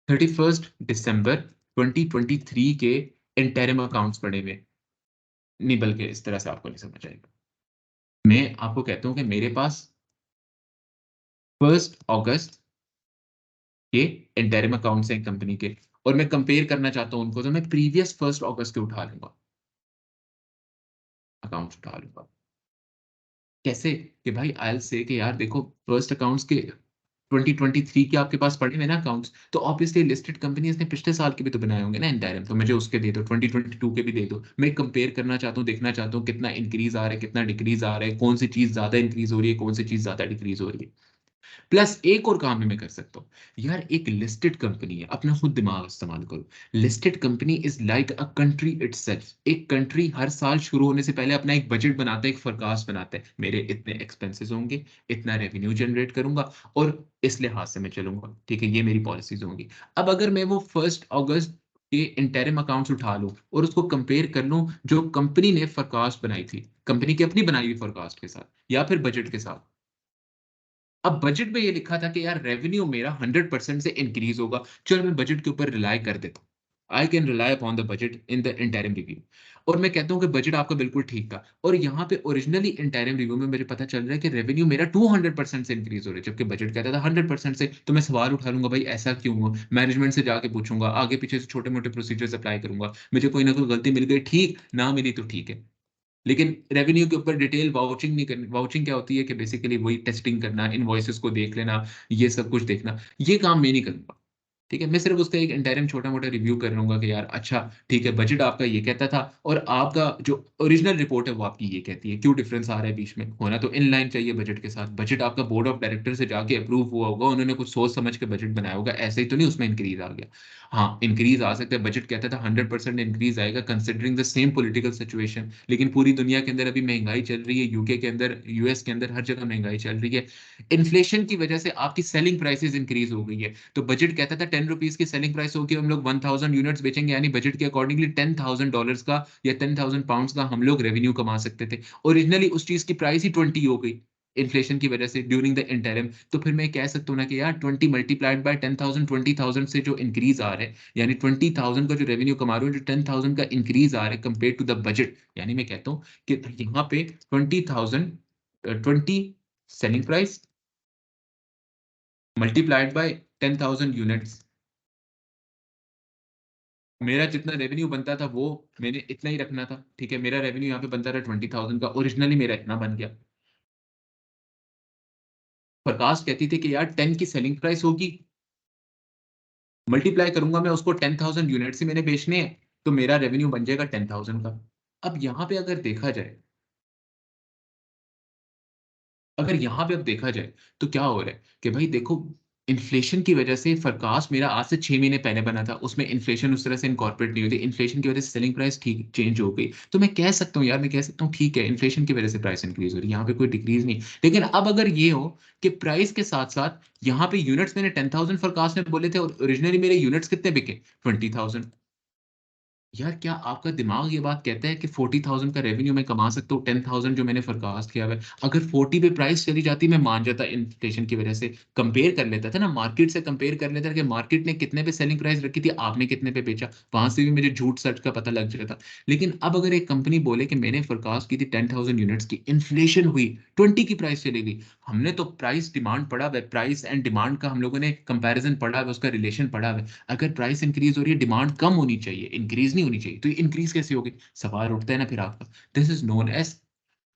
31 दिसंबर 2023 के इंटरिम अकाउंट्स पड़े हुए। नहीं, बल्कि इस तरह से आपको नहीं समझ आएगा। मैं आपको कहता हूं कि मेरे पास 1 अगस्त के इंटरिम अकाउंट्स हैं कंपनी के, और मैं कंपेयर करना चाहता हूं उनको, तो मैं प्रीवियस 1 अगस्त के उठा लूंगा, अकाउंट्स उठा लूंगा। कैसे? कि भाई आई से कि यार देखो, फर्स्ट अकाउंट्स के 2023 के आपके पास पड़े हुए ना अकाउंट्स, तो ऑब्वियसली लिस्टेड कंपनीज ने पिछले साल के भी तो बनाए होंगे ना इंटायरम, तो मुझे उसके दे दो, 2022 के भी दे दो। मैं कंपेयर करना चाहता हूँ, देखना चाहता हूँ कितना इंक्रीज आ रहा है, कितना डिक्रीज आ रहा है, कौन सी चीज ज्यादा इंक्रीज हो रही है, कौन सी चीज ज्यादा डिक्रीज हो रही है। प्लस एक और काम भी मैं कर सकता हूँ। यार एक लिस्टेड कंपनी है, अपना खुद दिमाग इस्तेमाल करो। Listed company is like a country itself. एक कंट्री हर साल शुरू होने से पहले अपना एक बजट बनाता है, एक फोरकास्ट बनाता है, मेरे इतने एक्सपेंसेस होंगे, इतना रेवेन्यू जनरेट करूंगा, और इस लिहाज से मैं चलूंगा। ठीक है, ये मेरी पॉलिसीज होंगी। अब अगर मैं वो 1 अगस्त के इंटरिम अकाउंट्स उठा लूं और उसको कंपेयर कर लूं जो कंपनी ने फोरकास्ट बनाई थी, कंपनी की अपनी बनाई हुई फोरकास्ट के साथ या फिर बजट के साथ। अब बजट में ये लिखा था कि यार रेवेन्यू मेरा 100% से इंक्रीज होगा, चलो मैं बजट के ऊपर रिलाई कर देता हूँ। I can rely upon the budget in the interim review. और मैं कहता हूँ कि बजट आपका बिल्कुल ठीक था, और यहाँ पे ओरिजिनली इंटरिम रिव्यू में मुझे पता चल रहा है कि रेवेन्यू मेरा 200% से इंक्रीज हो रहा है, जबकि बजट कहता था 100% से। तो मैं सवाल उठा लूंगा, भाई ऐसा क्यों हुआ? मैनेजमेंट से जाके पूछूंगा, आगे पीछे से छोटे मोटे प्रोसीजर्स अप्लाई करूंगा, मुझे कोई ना कोई गलती मिल गई, ठीक ना मिली तो ठीक है। लेकिन रेवेन्यू के ऊपर डिटेल वाउचिंग नहीं करनी। वाउचिंग क्या होती है? कि बेसिकली वही टेस्टिंग करना, इनवॉइसेस को देख लेना, ये सब कुछ देखना, ये काम मैं नहीं करूंगा। ठीक है, मैं सिर्फ उसका एक इंटरिम छोटा मोटा रिव्यू कर लूंगा कि यार अच्छा ठीक है, बजट आपका ये कहता था और आपका जो ओरिजिनल रिपोर्ट है वो आपकी ये कहती है, क्यों डिफरेंस आ रहा है बीच में? होना तो इन लाइन चाहिए बजट के साथ। बजट आपका बोर्ड ऑफ डायरेक्टर से जाके अप्रूव हुआ होगा, उन्होंने कुछ सोच समझ के बजट बनाया होगा, ऐसे ही तो नहीं उसमें इंक्रीज आ गया। हाँ, इंक्रीज आ सकता है, बजट कहता था 100% इंक्रीज आएगा considering the same political situation, लेकिन पूरी दुनिया के अंदर अभी महंगाई चल रही है, यूके के अंदर, यूएस के अंदर, हर जगह महंगाई चल रही है। इन्फ्लेशन की वजह से आपकी सेलिंग प्राइसेस इंक्रीज हो गई है, तो बजट कहता था ₹10 की सेलिंग प्राइस होगी, हम लोग 1000 यूनिट्स बेचेंगे, यानी बजट के अकॉर्डिंगली $10,000 का या £10,000 का हम लोग रेवेन्यू कमा सकते थे। ओरिजिनली उस चीज़ की प्राइस ही 20 हो गई, इन्फ्लेशन की वजह से ड्यूरिंग द इंटरिम। तो फिर मैं कह सकता हूँ ना कि यार 20 मल्टीप्लाइड बाय 10,000, 20,000 से जो इंक्रीज़ आ रहा है, यानी 20,000 का जो रेवेन्यू कमा रहे हो, जो 10,000 का इंक्रीज़ आ रहा है कंपेयर्ड टू द बजट, यानी मैं कहता हूँ कि यहाँ पे 20,000 20 selling price multiplied by 10,000 units. मेरा जितना रेवेन्यू बनता था वो मैंने इतना ही रखना था, ठीक है? मेरा रेवेन्यू यहाँ पे बनता था 20,000 का, ओरिजिनली मेरा इतना बन गया। प्रकाश कहती थी कि यार 10 की सेलिंग प्राइस होगी, मल्टीप्लाई करूँगा मैं उसको 10,000 यूनिट्स ही मैंने बेचने हैं, तो मेरा रेवेन्यू बन जाएगा 10,000 का। अब यहाँ पे अगर यहाँ पे अब देखा जाए, तो क्या हो रहा है कि भाई देखो, इन्फ्लेशन की वजह से फ़रकास मेरा आज से 6 महीने पहले बना था, उसमें इन्फ्लेशन उस तरह से इनकॉर्पोरेट नहीं हुई थी। इन्फ्लेशन की वजह से सेलिंग प्राइस ठीक चेंज हो गई। तो मैं कह सकता हूँ यार, मैं कह सकता हूँ ठीक है, इन्फ्लेशन की वजह से प्राइस इंक्रीज़ हो रही है, यहाँ पे कोई डिक्रीज़ नहीं। लेकिन अब अगर ये हो कि प्राइस के साथ-साथ यहाँ पे यूनिट्स मैंने 10,000 फ़रकास ने बोले थे और ओरिजिनली मेरे यूनिट्स कितने बिके? 20,000। यार क्या आपका दिमाग ये बात कहता है कि 40,000 का रेवेन्यू मैं कमा सकता हूँ, 10,000 जो मैंने फोरकास्ट किया हुआ है। अगर 40 पे प्राइस चली जाती मैं मान जाता, इन्फ्लेशन की वजह से कंपेयर कर लेता था ना, मार्केट से कंपेयर कर लेता था कि मार्केट ने कितने पे सेलिंग प्राइस रखी थी, आपने कितने पे बेचा, वहां से भी मुझे झूठ सच का पता लग जाता। लेकिन अब अगर एक कंपनी बोले कि मैंने फोरकास्ट की थी 10,000 यूनिट्स की, इन्फ्लेशन हुई 20 की प्राइस चली गई, हमने तो प्राइस डिमांड पढ़ा हुआ है, प्राइस एंड डिमांड का हम लोगों ने कंपैरिजन पढ़ा हुआ है, उसका रिलेशन पढ़ा हुआ है। अगर प्राइस इंक्रीज हो रही है, डिमांड कम होनी चाहिए, इंक्रीज नहीं होनी चाहिए, तो ये इंक्रीज कैसे होगी? सवाल उठता है ना फिर आपका। This is known as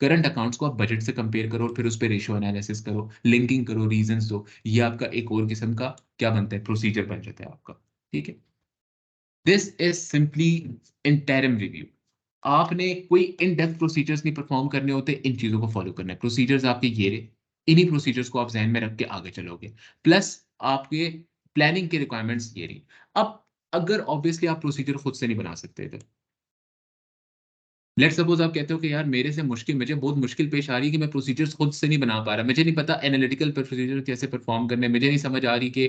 current accounts को आप बजट से कंपेयर करो और फिर उस पे रेशियो एनालिसिस करो, लिंकिंग करो, रीजंस दो। ये आपका एक और किस्म का क्या बनता है, प्रोसीजर बन जाता है आपका। ठीक है, this is simply interim review. आपने कोई इन डेप्थ प्रोसीजर्स नहीं परफॉर्म करने होते, इन चीजों को फॉलो करना है। प्रोसीजर्स आपके ये रहे, इन्हीं प्रोसीजर्स को आप ज़हन में रख के आगे चलोगे। प्लस आपके प्लानिंग के रिक्वायरमेंट्स ये रही। अब अगर ऑब्वियसली आप प्रोसीजर खुद से नहीं बना सकते थे, लेट्स सपोज आप कहते हो कि यार मेरे से मुझे बहुत मुश्किल पेश आ रही है कि मैं प्रोसीजर्स खुद से नहीं बना पा रहा, मुझे नहीं पता एनालिटिकल प्रोसीजर कैसे परफॉर्म करने हैं, मुझे नहीं समझ आ रही कि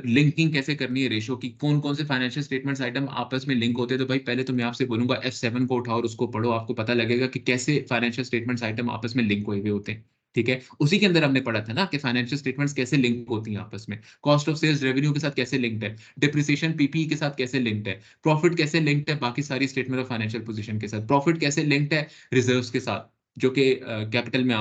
लिंकिंग कैसे करनी है रेशो की, कौन कौन से फाइनेंशियल स्टेटमेंट्स आइटम आपस में लिंक होते हैं। तो भाई पहले तो मैं आपसे बोलूंगा F7 को उठाओ और उसको पढ़ो, आपको पता लगेगा कि कैसे फाइनेंशियल स्टेटमेंट्स आइटम आपस में लिंक हुए हुए होते हैं। ठीक है, उसी के अंदर हमने पढ़ा था ना कि फाइनेंशियल स्टेटमेंट्स कैसे लिंक होती हैं आपस में, कॉस्ट ऑफ सेल्स रेवेन्यू के साथ कैसे लिंक्ड है, डिप्रिसिएशन पीपीई के साथ कैसे लिंक्ड है, प्रॉफिट कैसे लिंक्ड है बाकी सारी स्टेटमेंट ऑफ फाइनेंशियल पोजीशन के साथ, प्रॉफिट कैसे लिंक्ड है रिजर्व्स के साथ, जो कि कैपिटल में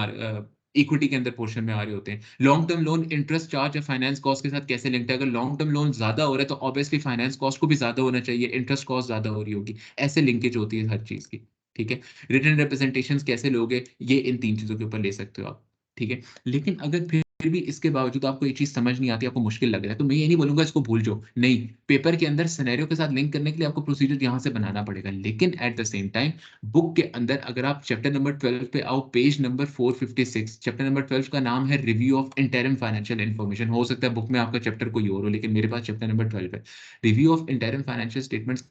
इक्विटी के अंदर पोर्शन में आ रहे होते हैं। Long term loan interest charge या फाइनेंस कॉस्ट के साथ कैसे लिंक्ड है, अगर लॉन्ग टर्म लोन ज्यादा हो रहा है तो ऑब्वियसली फाइनेंस कॉस्ट को भी ज्यादा होना चाहिए, इंटरेस्ट कॉस्ट ज्यादा हो रही होगी। ऐसे लिंकेज होती है हर चीज की। ठीक है, रिटर्न रिप्रेजेंटेशंस कैसे लोगे, ये इन तीन चीजों के ऊपर ले सकते हो आप। ठीक है, लेकिन अगर फिर भी इसके बावजूद आपको ये चीज समझ नहीं आती, आपको मुश्किल लग रहा है, तो मैं ये नहीं बोलूंगा इसको भूल जाओ, नहीं, पेपर के अंदर सिनेरियो के साथ लिंक करने के लिए आपको प्रोसीजर यहाँ से बनाना पड़ेगा। लेकिन at the same time book के अंदर अगर आप चैप्टर नंबर 12 पे आओ, पेज नंबर 456, चैप्टर नंबर 12 का नाम है review of interim financial information. हो सकता है बुक में आपका चैप्टर कोई और हो, लेकिन मेरे पास चैप्टर नंबर 12 है, review of interim financial statements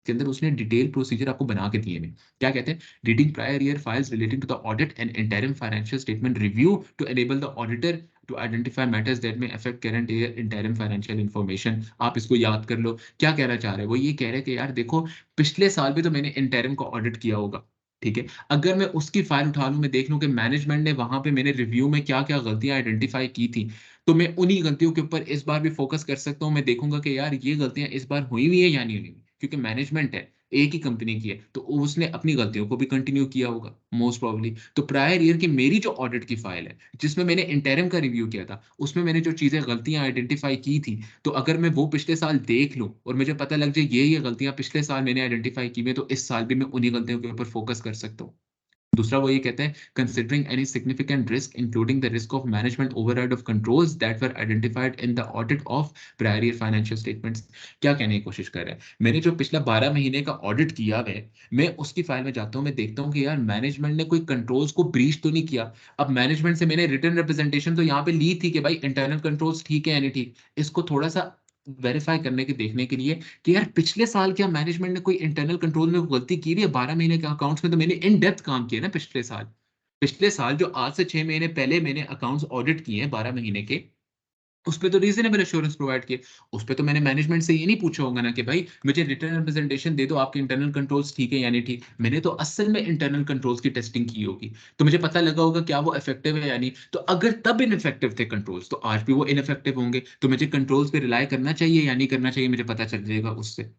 के अंदर उसने डिटेल प्रोसीजर आपको बना के दिए हैं। क्या कहते हैं? Reading prior year files relating to the audit and interim financial statement review to enable the auditor to identify matters that may affect current year interim financial information. आप इसको याद कर लो। क्या कहना चाह रहे हैं वो? ये कह रहे हैं कि यार देखो, पिछले साल भी तो मैंने इंटरिम को ऑडिट किया होगा, ठीक है? अगर मैं उसकी फाइल उठा लूं, मैं देख लूं कि मैनेजमेंट ने वहां पे मैंने रिव्यू में क्या क्या गलतियां आइडेंटिफाई की थी, तो मैं उन्हीं गलतियों के ऊपर इस बार भी फोकस कर सकता हूँ। मैं देखूंगा कि यार ये गलतियां इस बार हुई हुई है या नहीं हुई, क्योंकि मैनेजमेंट है, एक ही कंपनी की है, तो उसने अपनी गलतियों को भी कंटिन्यू किया होगा मोस्ट प्रोबेबली। तो प्रायर ईयर की मेरी जो ऑडिट की फाइल है, जिसमें मैंने इंटरिम का रिव्यू किया था, उसमें मैंने जो चीजें गलतियां आइडेंटिफाई की थी, तो अगर मैं वो पिछले साल देख लूं और मुझे पता लग जाए ये गलतियां पिछले साल मैंने आइडेंटिफाई की हुई है, तो इस साल भी मैं उन्हीं गलतियों के ऊपर फोकस कर सकता हूँ। दूसरा वो ये कहते हैं, considering any significant risk including the risk of management override of controls that were identified in the audit of prior year financial statements. क्या कहने की कोशिश कर रहे हैं? मैंने जो पिछला 12 महीने का ऑडिट किया है, मैं उसकी फाइल में जाता हूं, मैं देखता हूं कि यार मैनेजमेंट ने कोई कंट्रोल्स को ब्रीच तो नहीं किया। अब मैनेजमेंट से मैंने रिटर्न रिप्रेजेंटेशन तो यहाँ पे ली थी कि भाई इंटरनल कंट्रोल्स ठीक है या नहीं ठीक, इसको थोड़ा सा वेरीफाई करने के देखने के लिए कि यार पिछले साल क्या मैनेजमेंट ने कोई इंटरनल कंट्रोल में गलती की हुई है? 12 महीने के अकाउंट्स में तो मैंने इन डेप्थ काम किया ना पिछले साल। पिछले साल जो आज से 6 महीने पहले मैंने अकाउंट्स ऑडिट किए हैं 12 महीने के, उस पे तो रीजनेबल एश्योरेंस प्रोवाइड किए। उस पे तो मैंने मैनेजमेंट से ये नहीं पूछा होगा ना कि भाई मुझे रिटर्न रिप्रेजेंटेशन दे दो, आपके इंटरनल कंट्रोल्स ठीक है या नहीं ठीक। मैंने तो असल में इंटरनल कंट्रोल्स की टेस्टिंग की होगी, तो मुझे पता लगा होगा क्या वो इफेक्टिव है या नहीं। तो अगर तब इनइफेक्टिव थे कंट्रोल्स, तो आज भी वो इनइफेक्टिव होंगे। तो मुझे कंट्रोल्स पे रिलाई करना चाहिए या नहीं करना चाहिए, मुझे पता चल जाएगा उससे।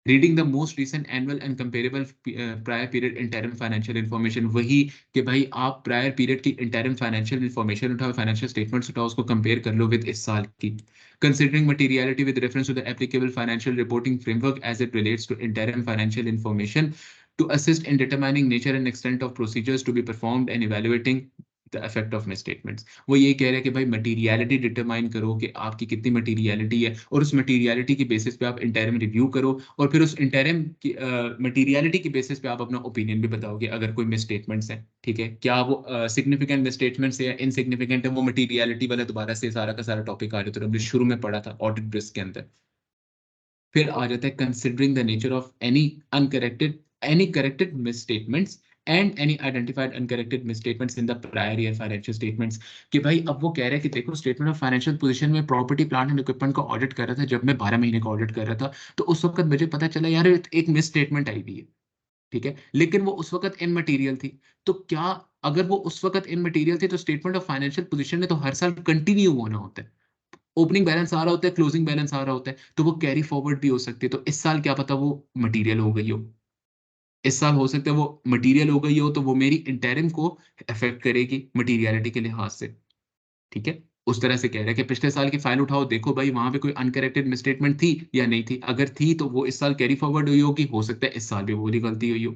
Reading the most recent annual and comparable prior period interim financial information, वही कि भाई आप प्रायर पीरियड की इंटरिम फाइनेंशियल इन्फॉर्मेशन उठाओ, फाइनेंशियल स्टेटमेंट्स उठाओ, उसको कंपेयर कर लो विद इस साल की। Considering materiality with reference to the applicable financial reporting framework as it relates to interim financial information to assist in determining nature and extent of procedures to be performed and evaluating the effect of misstatements। वो ये कह रहे हैं कि भाई materiality determine करो कि आपकी कितनी मटीरियलिटी है, और उस मटीरियलिटी की बेसिस पे आप इंटरिम रिव्यू करो, और फिर उस इंटरिम की मटीरियलिटी की बेसिस पे आप अपना ओपिनियन भी बताओगे अगर कोई मिसस्टेटमेंट्स है, ठीक है, क्या वो सिग्निफिकेंट मिसस्टेटमेंट्स है या इनसिग्निफिकेंट है। वो मटीरियलिटी वाला दोबारा से सारा का सारा टॉपिक आ जाता है, हमने शुरू में पढ़ा था ऑडिट रिस्क के अंदर। फिर आ जाता है considering the nature of any corrected misstatements and any identified uncorrected misstatements in the prior year financial statements. कि भाई अब वो कह रहे हैं कि देखो स्टेटमेंट ऑफ फाइनेंशियल पोजीशन में प्रॉपर्टी प्लांट एंड इक्विपमेंट का ऑडिट कर रहा था, जब मैं 12 महीने का ऑडिट कर रहा था, तो उस वक्त मुझे पता चला यार एक मिस स्टेटमेंट आई हुई है, ठीक है, लेकिन वो उस वक्त इमटेरियल थी। तो क्या अगर वो उस वक्त इमटेरियल थी, तो स्टेटमेंट ऑफ फाइनेंशियल पोजीशन में तो हर साल कंटिन्यू होना होता है। ओपनिंग बैलेंस आ रहा होता है, क्लोजिंग बैलेंस आ रहा होता है, तो वो कैरी फॉरवर्ड भी हो सकती है। तो इस साल क्या पता वो मटेरियल हो गई हो, इस साल हो सकता है वो मटेरियल हो गई हो, तो वो मेरी इंटरिम को अफेक्ट करेगी मटेरियलिटी के लिहाज से, ठीक है। उस तरह से कह रहे हैं कि पिछले साल की फाइल उठाओ, देखो भाई वहां पे कोई अनकरेक्टेड मिसस्टेटमेंट थी या नहीं थी, अगर थी तो वो इस साल कैरी फॉरवर्ड हुई होगी, हो सकता है इस साल भी वो वाली गलती हुई हो।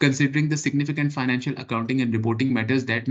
Considering the significant financial accounting and reporting matters that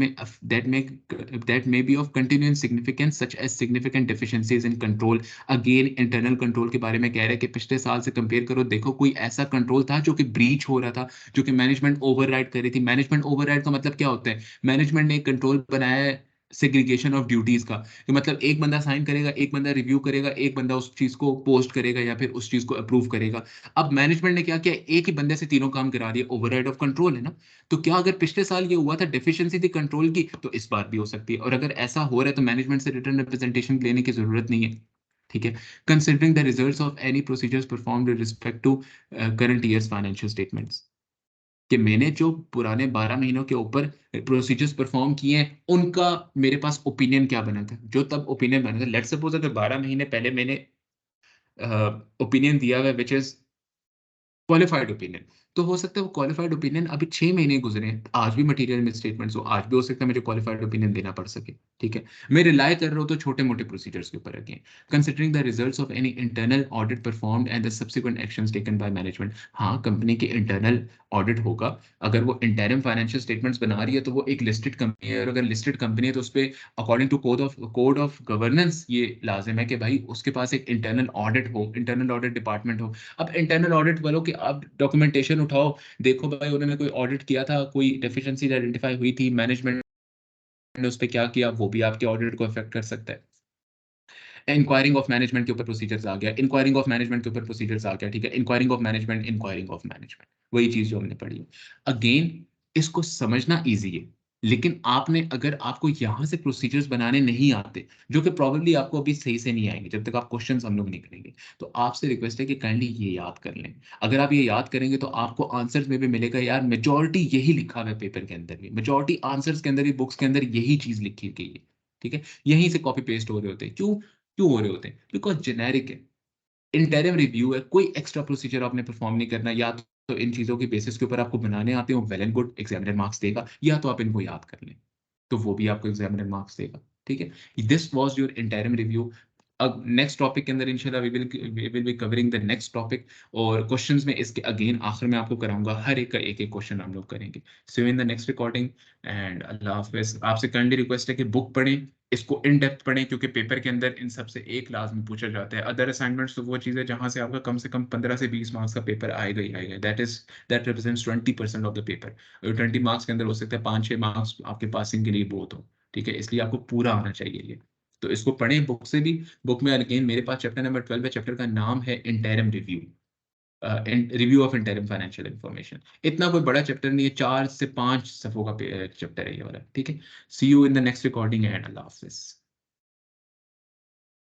may be of continuing significance, such as significant deficiencies in control। Again internal control के बारे में कह रहे हैं कि पिछले साल से कंपेयर करो, देखो कोई ऐसा कंट्रोल था जो कि ब्रीच हो रहा था, जो कि मैनेजमेंट ओवरराइड कर रही थी। मैनेजमेंट ओवरराइड का मतलब क्या होता है? मैनेजमेंट ने एक कंट्रोल बनाया है सेग्रीगेशन ऑफ ड्यूटीज का, कि मतलब एक बंदा साइन करेगा, एक बंदा रिव्यू करेगा, एक बंदा उस चीज को पोस्ट करेगा या फिर उस चीज को अप्रूव करेगा। अब मैनेजमेंट ने क्या किया, एक ही बंदे से तीनों काम करा दिया, ओवरराइड ऑफ कंट्रोल है ना। तो क्या अगर पिछले साल ये हुआ था डेफिशिएंसी थी कंट्रोल की, तो इस बार भी हो सकती है। और अगर ऐसा हो रहा है तो मैनेजमेंट से रिटर्न रिप्रेजेंटेशन लेने की जरूरत नहीं है, ठीक है। Considering the results of any procedures performed with respect to current year's financial statements, कि मैंने जो पुराने 12 महीनों के ऊपर प्रोसीजर्स परफॉर्म किए हैं, उनका मेरे पास ओपिनियन क्या बना था, जो तब ओपिनियन बना था। लेट्स सपोज अगर 12 महीने पहले मैंने ओपिनियन दिया हुआ विच इज क्वालिफाइड ओपिनियन, तो हो सकता है वो क्वालिफाइड ओपिनियन अभी 6 महीने गुजरे हैं, आज भी मटेरियल में स्टेटमेंट्स हो, आज भी हो सकता है मुझे क्वालिफाइड ओपिनियन देना पड़ सके, ठीक है। मैं रिलाई कर रहा हूँ तो छोटे मोटे प्रोसीजर्स के ऊपर again. Considering the results of any internal audit performed and the subsequent actions taken by management. हाँ, कंपनी के इंटरनल ऑडिट होगा, अगर वो इंटरिम फाइनेंशियल स्टेटमेंट्स बना रही है तो वो एक लिस्टेड कंपनी है, और अगर लिस्टेड कंपनी है तो उस पर according to code of governance ये लाजिम है कि भाई उसके पास एक इंटरनल ऑडिट हो, इंटरनल ऑडिट डिपार्टमेंट हो। अब इंटरनल ऑडिट वालों की आप डॉक्यूमेंटेशन उठाओ, देखो भाई उन्होंने कोई ऑडिट किया था, कोई डेफिशिएंसी आइडेंटिफाई हुई थी, मैनेजमेंट ने उस पर क्या किया, वो भी आपके ऑडिट को अफेक्ट कर सकता है। इंक्वायरिंग ऑफ मैनेजमेंट के ऊपर प्रोसीजर्स आ गया, इंक्वायरिंग ऑफ मैनेजमेंट के ऊपर प्रोसीजर्स आ गया, ठीक है। Enquiring of management, enquiring of management, वही चीज जो हमने पढ़ी है। अगेन इसको समझना इजी है, लेकिन आपने अगर आपको यहां से प्रोसीजर्स बनाने नहीं आते, जो कि प्रॉब्लली आपको अभी सही से नहीं आएंगे जब तक आप क्वेश्चंस हम लोग नहीं करेंगे, तो आपसे रिक्वेस्ट है कि काइंडली ये याद कर लें। अगर आप ये याद करेंगे तो आपको आंसर्स में भी मिलेगा यार मेजोरिटी यही लिखा हुआ है, पेपर के अंदर भी मेजोरिटी आंसर्स के अंदर भी, बुक्स के अंदर यही चीज लिखी गई है, ठीक है। यहीं से कॉपी पेस्ट हो रहे होते हैं। क्यों क्यों हो रहे होते हैं? बिकॉज जेनेरिक है, इंटरिम रिव्यू है, कोई एक्स्ट्रा प्रोसीजर आपने परफॉर्म नहीं करना। या तो इन चीजों के बेसिस के ऊपर आपको बनाने आते हो, well and good, examiner marks देगा, या तो आप इनको याद कर लें, तो वो भी आपको एग्जामिनर मार्क्स देगा, ठीक है। This was your interim review. अब नेक्स्ट टॉपिक के अंदर इंशाल्लाह we will be covering the next topic, और क्वेश्चंस में इसके अगेन आखिर में आपको कराऊंगा, हर एक का एक एक क्वेश्चन हम लोग करेंगे। See you in the next recording, and Allah हाफिज। आपसे काइंडली रिक्वेस्ट है कि बुक पढ़ें, इसको इन डेप्थ पढ़ें, क्योंकि पेपर के अंदर इन सबसे एक लाजमी पूछा जाता है। अदर असाइनमेंट्स तो वो चीज़ है जहां से आपका कम से कम 15 से 20 मार्क्स का पेपर आएगा ही आएगा, that represents 20% of the paper. 20 marks के अंदर हो सकता है 5-6 मार्क्स आपके पासिंग के लिए बहुत हो, ठीक है, इसलिए आपको पूरा आना चाहिए ये। तो इसको पढ़ें बुक से भी। बुक में अगेन मेरे पास चैप्टर नंबर 12 है, चैप्टर का नाम है interim review, review of interim financial information. इतना कोई बड़ा चैप्टर नहीं है, 4 से 5 सफ़ों का चैप्टर है ये वाला, ठीक है। See you in the next recording and Allah Hafiz.